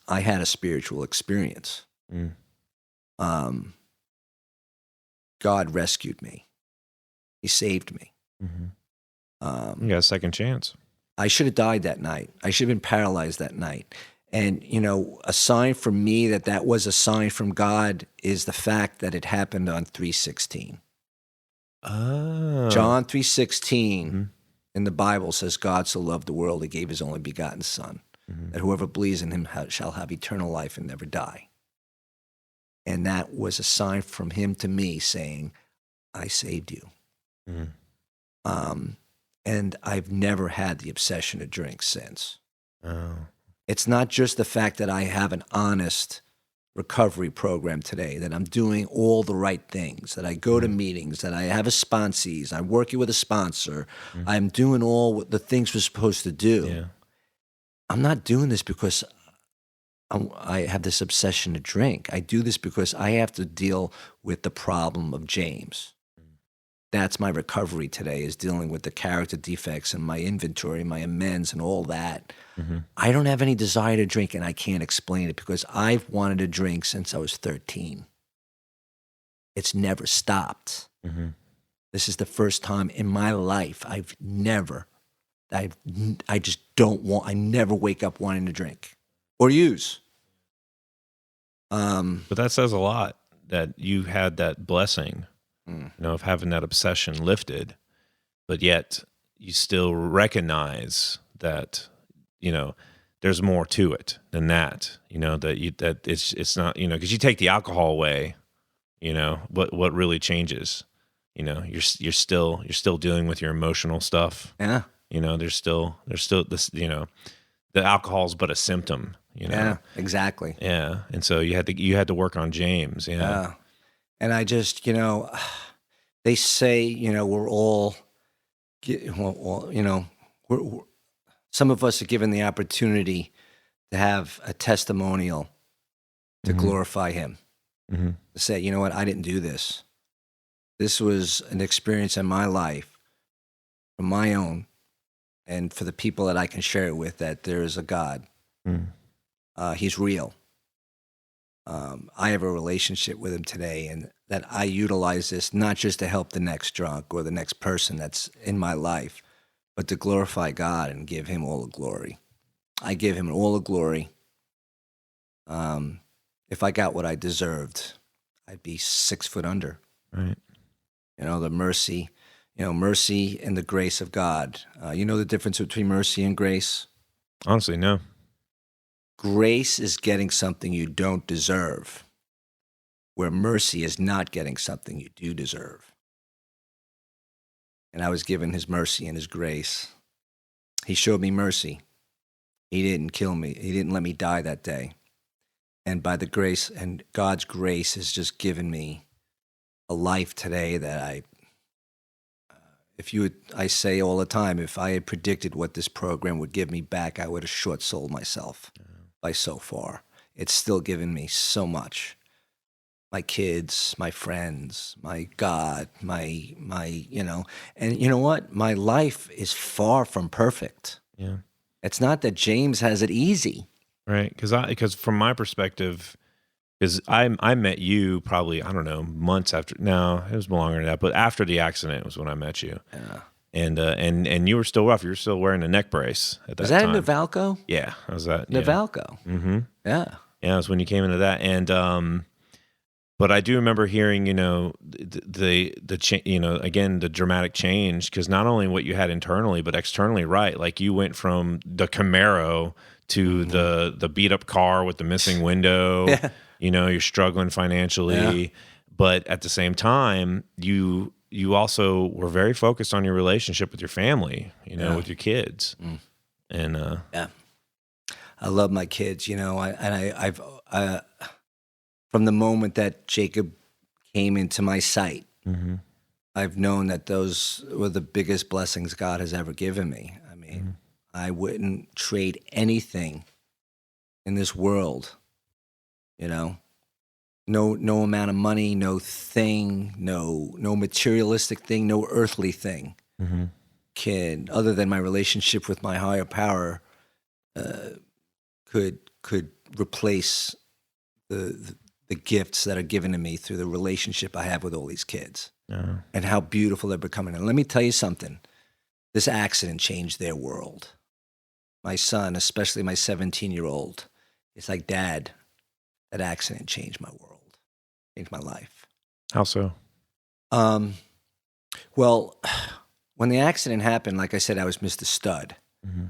I had a spiritual experience. God rescued me. He saved me. You got a second chance. I should have died that night. I should have been paralyzed that night. And, a sign for me that was a sign from God is the fact that it happened on 3:16. John 3:16 in the Bible says, God so loved the world, he gave his only begotten son, that whoever believes in him shall have eternal life and never die. And that was a sign from him to me saying, I saved you. And I've never had the obsession to drink since. It's not just the fact that I have an honest recovery program today, that I'm doing all the right things, that I go to meetings, that I have a sponsees, I'm working with a sponsor, I'm doing all the things we're supposed to do. Yeah. I'm not doing this because I have this obsession to drink. I do this because I have to deal with the problem of James. That's my recovery today, is dealing with the character defects and my inventory, my amends and all that. I don't have any desire to drink, and I can't explain it because I've wanted to drink since I was 13. It's never stopped. This is the first time in my life I just don't want, I never wake up wanting to drink or use. But that says a lot, that you had that blessing, of having that obsession lifted, but yet you still recognize that, there's more to it than that, that it's not, because you take the alcohol away, what really changes, you're still dealing with your emotional stuff. Yeah. There's still this, the alcohol's but a symptom, Yeah, exactly. Yeah. And so you had to work on James. Yeah. And I just, they say, we're all, we're some of us are given the opportunity to have a testimonial to glorify him. To say, you know what, I didn't do this. This was an experience in my life, of my own, and for the people that I can share it with, that there is a God. He's real. I have a relationship with him today, and that I utilize this not just to help the next drunk or the next person that's in my life, but to glorify God and give him all the glory. I give him all the glory. If I got what I deserved, I'd be 6 foot under. Right. The mercy, mercy and the grace of God. You know the difference between mercy and grace? Honestly, no. Grace is getting something you don't deserve, where mercy is not getting something you do deserve. And I was given his mercy and his grace. He showed me mercy. He didn't kill me. He didn't let me die that day. And by the grace, and God's grace has just given me a life today that I say all the time, if I had predicted what this program would give me back, I would have short-sold myself by so far. It's still given me so much. My kids, my friends, my God, my and you know what? My life is far from perfect. Yeah. It's not that James has it easy. Right. Because from my perspective, because I met you probably, I don't know, months after. No, it was longer than that. But after the accident was when I met you. Yeah. And you were still rough. You were still wearing a neck brace at that time. Was that in Navalco? Yeah, that was that. Navalco. Yeah. Yeah. Yeah, it was when you came into that. And but I do remember hearing, the again, the dramatic change, because not only what you had internally but externally, right? Like you went from the Camaro to the beat up car with the missing window. Yeah. You're struggling financially, but at the same time, you also were very focused on your relationship with your family, with your kids. And I love my kids, you know. I've from the moment that Jacob came into my sight, Mm-hmm. I've known that those were the biggest blessings God has ever given me. I mean, I wouldn't trade anything in this world, you know. No amount of money, no thing, no materialistic thing, no earthly thing Mm-hmm. can, other than my relationship with my higher power, could replace the gifts that are given to me through the relationship I have with all these kids Yeah. and how beautiful they're becoming. And let me tell you something. This accident changed their world. My son, especially my 17-year-old, is like, Dad, that accident changed my world, changed my life. How so? Well, when the accident happened, like I said, I was Mr. Stud. Mm-hmm.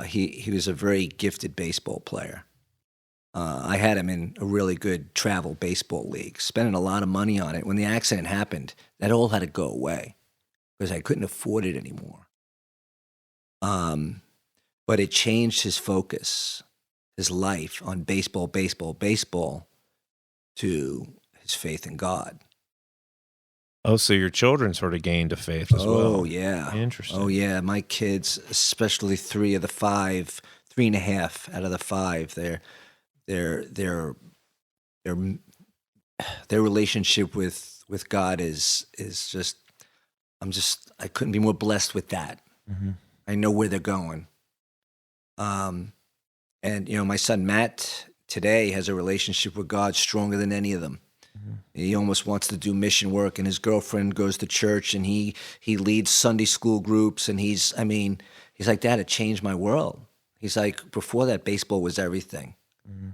He was a very gifted baseball player. I had him in a really good travel baseball league, spending a lot of money on it. When the accident happened, that all had to go away because I couldn't afford it anymore. But it changed his focus, his life on baseball, to his faith in God. Oh, so your children sort of gained a faith as well. Oh, yeah. Interesting. Oh, yeah. My kids, especially 3.5 out of the 5, their relationship with God is just, I couldn't be more blessed with that. Mm-hmm. I know where they're going. And, you know, my son Matt today has a relationship with God stronger than any of them. Mm-hmm. He almost wants to do mission work, and his girlfriend goes to church, and he leads Sunday school groups, and he's like, Dad, it changed my world. He's like, before that, baseball was everything. Mm-hmm.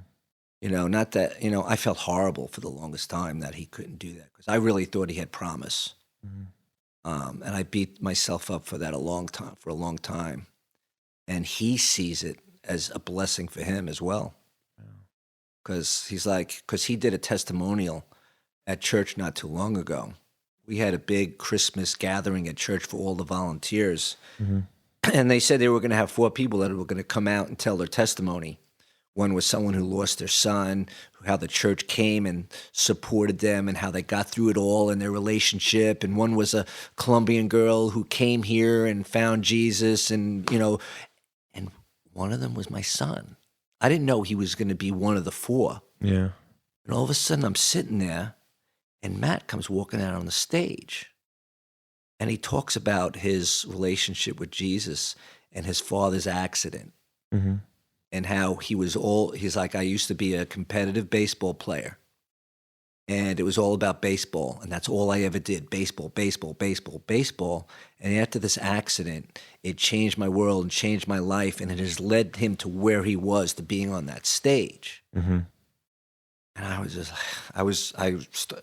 You know, not that, you know, I felt horrible for the longest time that he couldn't do that because I really thought he had promise. Mm-hmm. And I beat myself up for that a long time. And he sees it as a blessing for him as well. Because he did a testimonial at church not too long ago. We had a big Christmas gathering at church for all the volunteers. Mm-hmm. And they said they were going to have 4 people that were going to come out and tell their testimony. One was someone who lost their son, how the church came and supported them and how they got through it all in their relationship. And one was a Colombian girl who came here and found Jesus, and, you know, and one of them was my son. I didn't know he was going to be one of the 4. Yeah. And all of a sudden I'm sitting there and Matt comes walking out on the stage and he talks about his relationship with Jesus and his father's accident. Mm-hmm. And how he's like, I used to be a competitive baseball player. And it was all about baseball. And that's all I ever did. Baseball. And after this accident, it changed my world and changed my life. And it has led him to where he was, to being on that stage. Mm-hmm. And I was just,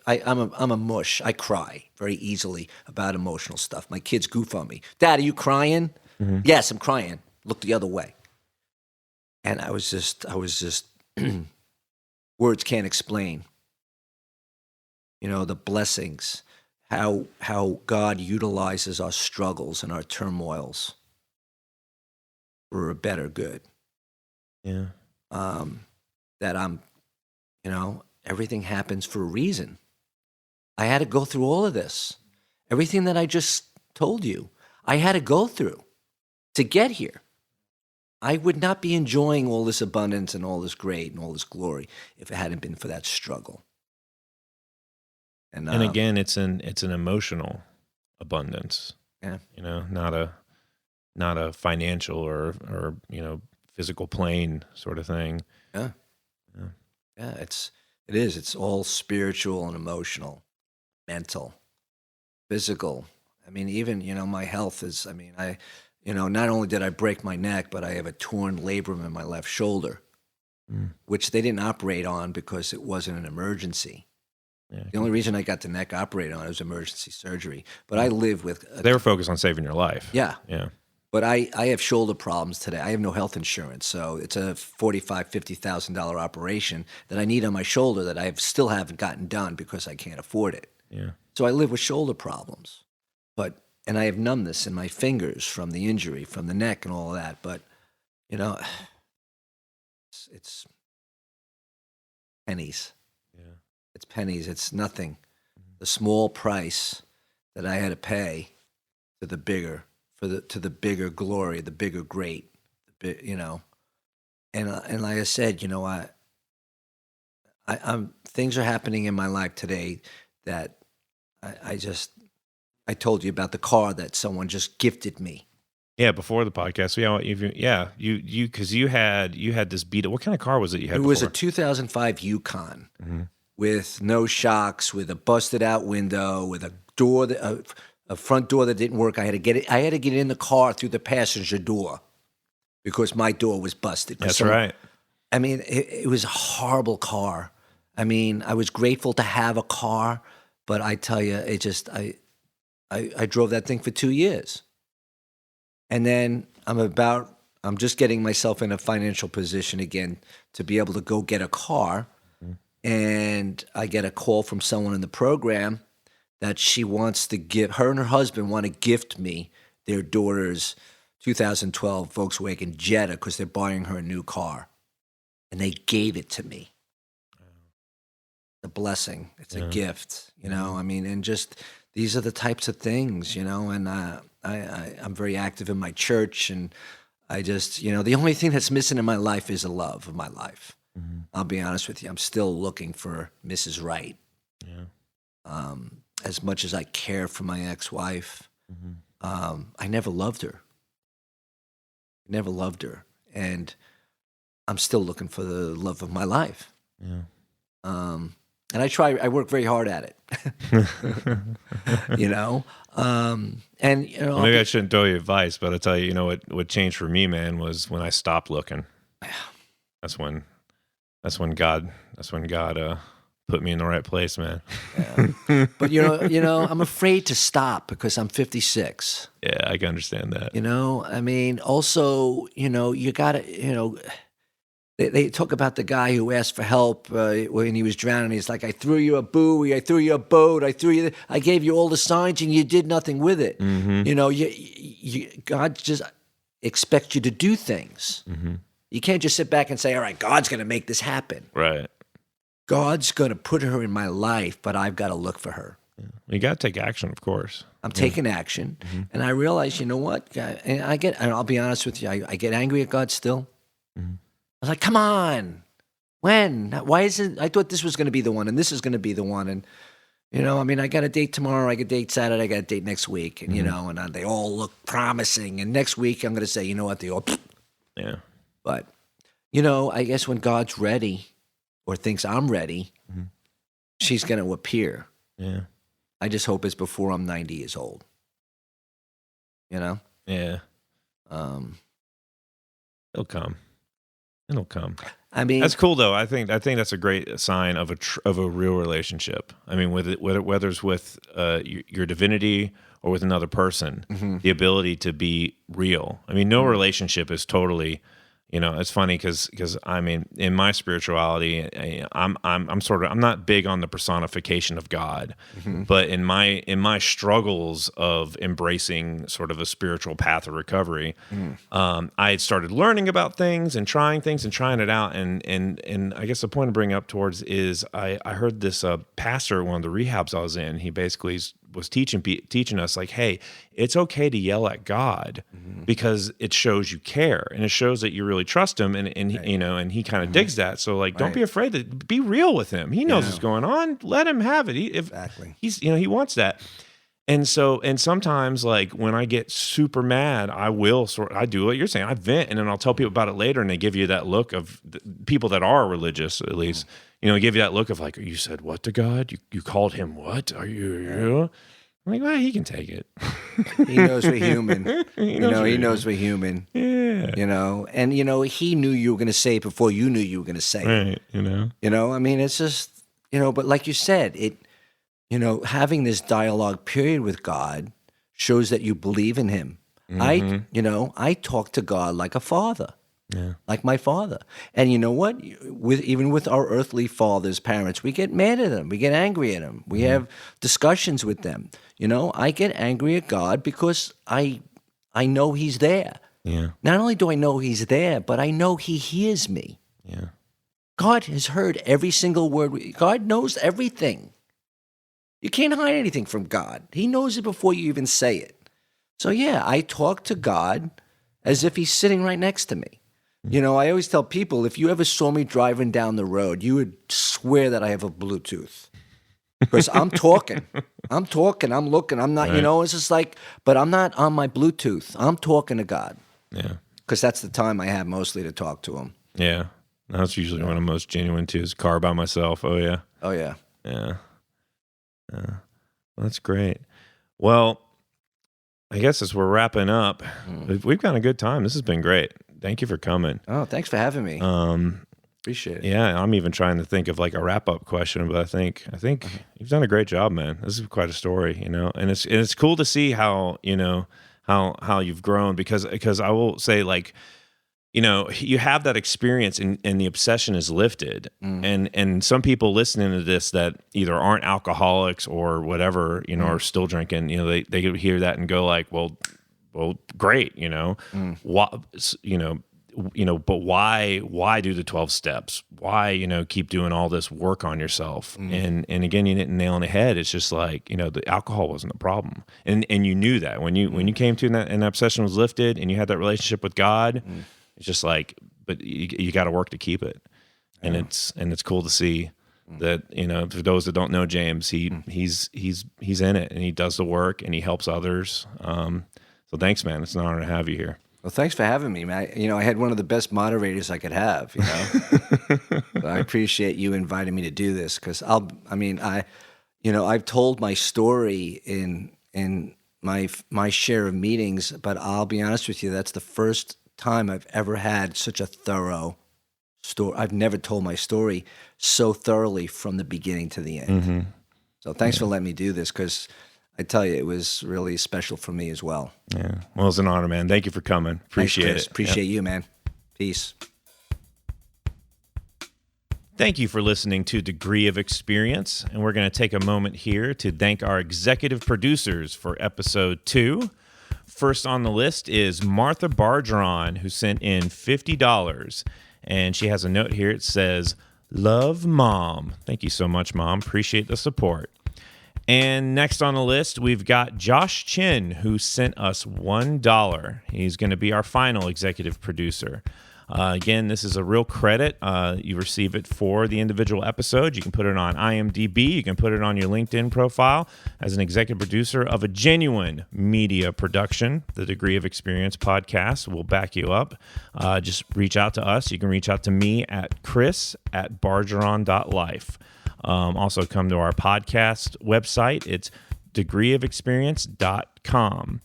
I'm a mush. I cry very easily about emotional stuff. My kids goof on me. Dad, are you crying? Mm-hmm. Yes, I'm crying. Look the other way. And I was just words can't explain, you know, the blessings, how God utilizes our struggles and our turmoils for a better good. Yeah. That you know, everything happens for a reason. I had to go through all of this. Everything that I just told you, I had to go through to get here. I would not be enjoying all this abundance and all this great and all this glory if it hadn't been for that struggle. And again, it's an emotional abundance. Yeah. You know, not a financial or you know, physical plane sort of thing. Yeah. It is. It's all spiritual and emotional, mental, physical. I mean, even, you know, my health is, you know, not only did I break my neck, but I have a torn labrum in my left shoulder, which they didn't operate on because it wasn't an emergency. Yeah. The only reason I got the neck operated on was emergency surgery. But I live with... They were focused on saving your life. Yeah. Yeah. But I have shoulder problems today. I have no health insurance, so it's a $45,000, $50,000 operation that I need on my shoulder that I still haven't gotten done because I can't afford it. Yeah. So I live with shoulder problems. And I have numbness in my fingers from the injury, from the neck and all of that. But, you know, it's pennies. Yeah. It's pennies. It's nothing. The small price that I had to pay to the bigger, to the bigger glory, the bigger great, you know. And like I said, you know, I'm things are happening in my life today that I told you about the car that someone just gifted me. Yeah, before the podcast. You because you had this beat. What kind of car was it you had? It was before? a 2005 Yukon with no shocks, with a busted out window, with a door a front door that didn't work. I had to get in the car through the passenger door because my door was busted. That's right. I mean, it was a horrible car. I mean, I was grateful to have a car, but I tell you, it just I drove that thing for 2 years. And then I'm just getting myself in a financial position again to be able to go get a car. And I get a call from someone in the program that she wants to her and her husband want to gift me their daughter's 2012 Volkswagen Jetta because they're buying her a new car. And they gave it to me. A blessing. It's a gift, you know. I mean, and just these are the types of things, you know. And I'm very active in my church, and I just, you know, the only thing that's missing in my life is the love of my life. I'll be honest with you. I'm still looking for Mrs. Right. Yeah. As much as I care for my ex-wife, I never loved her. Never loved her, and I'm still looking for the love of my life. Yeah. And I work very hard at it, you know? And, you know, well, maybe I shouldn't throw you advice, but I'll tell you, you know, what changed for me, man, was when I stopped looking. That's when God put me in the right place, man. Yeah. But, you know, I'm afraid to stop because I'm 56. Yeah, I can understand that. You know, I mean, also, you know, you got to, you know, they talk about the guy who asked for help when he was drowning. He's like, I threw you a buoy, I threw you a boat, I gave you all the signs and you did nothing with it. You know, God just expects you to do things. You can't just sit back and say, all right, God's going to make this happen. Right. God's going to put her in my life, but I've got to look for her. Yeah. You got to take action, of course. I'm taking action. And I realize, you know what? And I'll be honest with you, I get angry at God still. I was like, come on. When? Why isn't, I thought this was going to be the one and this is going to be the one. And, you know, I mean, I got a date tomorrow. I got a date Saturday. I got a date next week. And, you know, and they all look promising. And next week I'm going to say, you know what? They all, yeah. But, you know, I guess when God's ready or thinks I'm ready, she's going to appear. Yeah. I just hope it's before I'm 90 years old. You know? Yeah. It'll come. It'll come. I mean, that's cool though. I think that's a great sign of a real relationship. I mean, whether it's with your divinity or with another person, the ability to be real. I mean, no relationship is totally. You know, it's funny because I mean, in my spirituality, I'm not big on the personification of God, but in my struggles of embracing sort of a spiritual path of recovery, I had started learning about things and trying it out, and I guess the point to bring up towards is I heard this pastor at one of the rehabs I was in. He basically was teaching us like, hey, it's okay to yell at God because it shows you care and it shows that you really trust him, and right. You know, and he kind of digs that. So like, don't be afraid to be real with him. He knows what's going on. Let him have it. Exactly. He's, you know, he wants that. And so, and sometimes like when I get super mad, I do what you're saying. I vent, and then I'll tell people about it later, and they give you that look of people that are religious, at least, you know, give you that look of like, you said what to God? You called him what? Are you? I'm like, well, he can take it. He knows we're human. He knows we're human. Yeah. You know, and you know, he knew you were going to say it before you knew you were going to say it. Right. You know, I mean, it's just, you know, but like you said, you know, having this dialogue period with God shows that you believe in him. I talk to God like a father. Yeah. Like my father. And you know what? Even with our earthly fathers, parents, we get mad at them. We get angry at them. We have discussions with them. You know, I get angry at God because I know he's there. Yeah. Not only do I know he's there, but I know he hears me. Yeah. God has heard every single word. God knows everything. You can't hide anything from God. He knows it before you even say it. So yeah, I talk to God as if he's sitting right next to me. You know, I always tell people, if you ever saw me driving down the road, you would swear that I have a Bluetooth. Because I'm talking, I'm looking, I'm not, Right. you know, it's just like, but I'm not on my Bluetooth. I'm talking to God. Yeah. Because that's the time I have mostly to talk to him. Yeah. That's usually when I'm most genuine too, is car by myself. Oh yeah. Oh, yeah. Yeah. Yeah. Well, that's great. Well, I guess as we're wrapping up, we've got a good time. This has been great. Thank you for coming. Oh, thanks for having me. Appreciate it. Yeah, I'm even trying to think of like a wrap up question, but I think you've done a great job, man. This is quite a story, you know, and it's cool to see how, you know, how you've grown because I will say, like, you know, you have that experience and the obsession is lifted. And some people listening to this that either aren't alcoholics or whatever, you know, are still drinking, you know, they hear that and go like, well, great, you know, but why do the 12 steps? Why, you know, keep doing all this work on yourself? And again, you didn't nail on the head. It's just like, you know, the alcohol wasn't the problem. And you knew that when you came to that and that obsession was lifted and you had that relationship with God, it's just like, but you got to work to keep it. And it's cool to see that, you know, for those that don't know James, he's in it and he does the work and he helps others. So thanks, man. It's an honor to have you here. Well, thanks for having me, man. You know, I had one of the best moderators I could have, you know. But I appreciate you inviting me to do this because I've told my story in my share of meetings, but I'll be honest with you, that's the first time I've ever had such a thorough story. I've never told my story so thoroughly from the beginning to the end. So thanks for letting me do this because I tell you, it was really special for me as well. Yeah. Well, it's an honor, man. Thank you for coming. Appreciate Thanks, Chris. it. Appreciate you, man. Peace. Thank you for listening to Degree of Experience. And we're going to take a moment here to thank our executive producers for episode 2. First on the list is Martha Bargeron, who sent in $50. And she has a note here. It says, "Love, Mom." Thank you so much, Mom. Appreciate the support. And next on the list, we've got Josh Chen, who sent us $1. He's going to be our final executive producer. Again, this is a real credit. You receive it for the individual episode. You can put it on IMDb. You can put it on your LinkedIn profile as an executive producer of a genuine media production. The Degree of Experience podcast will back you up. Just reach out to us. You can reach out to me at chris@bargeron.life. Also come to our podcast website. It's degreeofexperience.com.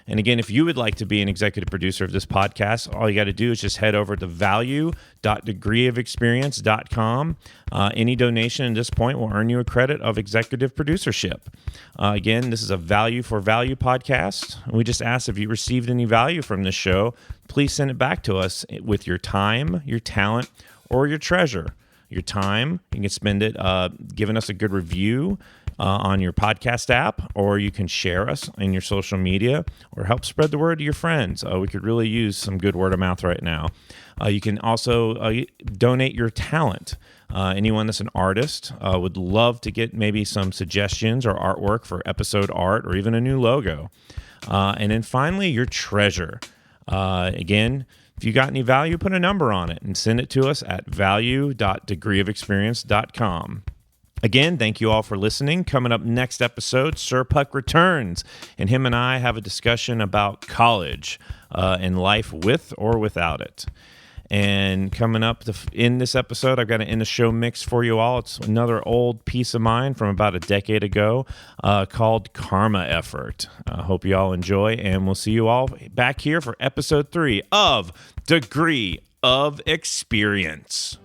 And again, if you would like to be an executive producer of this podcast, all you got to do is just head over to value.degreeofexperience.com. Any donation at this point will earn you a credit of executive producership. Again, this is a Value for Value podcast. We just ask if you received any value from this show, please send it back to us with your time, your talent, or your treasure. Your time, you can spend it giving us a good review on your podcast app, or you can share us in your social media or help spread the word to your friends. We could really use some good word of mouth right now. You can also donate your talent. Anyone that's an artist would love to get maybe some suggestions or artwork for episode art or even a new logo. And then finally, your treasure. Again, if you got any value, put a number on it and send it to us at value.degreeofexperience.com. Again, thank you all for listening. Coming up next episode, Sir Puck returns, and him and I have a discussion about college and life with or without it. And coming up in this episode, I've got an In the Show mix for you all. It's another old piece of mine from about a decade ago called Karma Effort. I hope you all enjoy, and we'll see you all back here for episode 3 of Degree of Experience.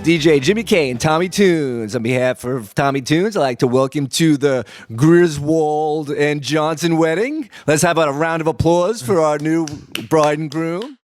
DJ Jimmy K and Tommy Tunes. On behalf of Tommy Tunes, I'd like to welcome to the Griswold and Johnson wedding. Let's have a round of applause for our new bride and groom.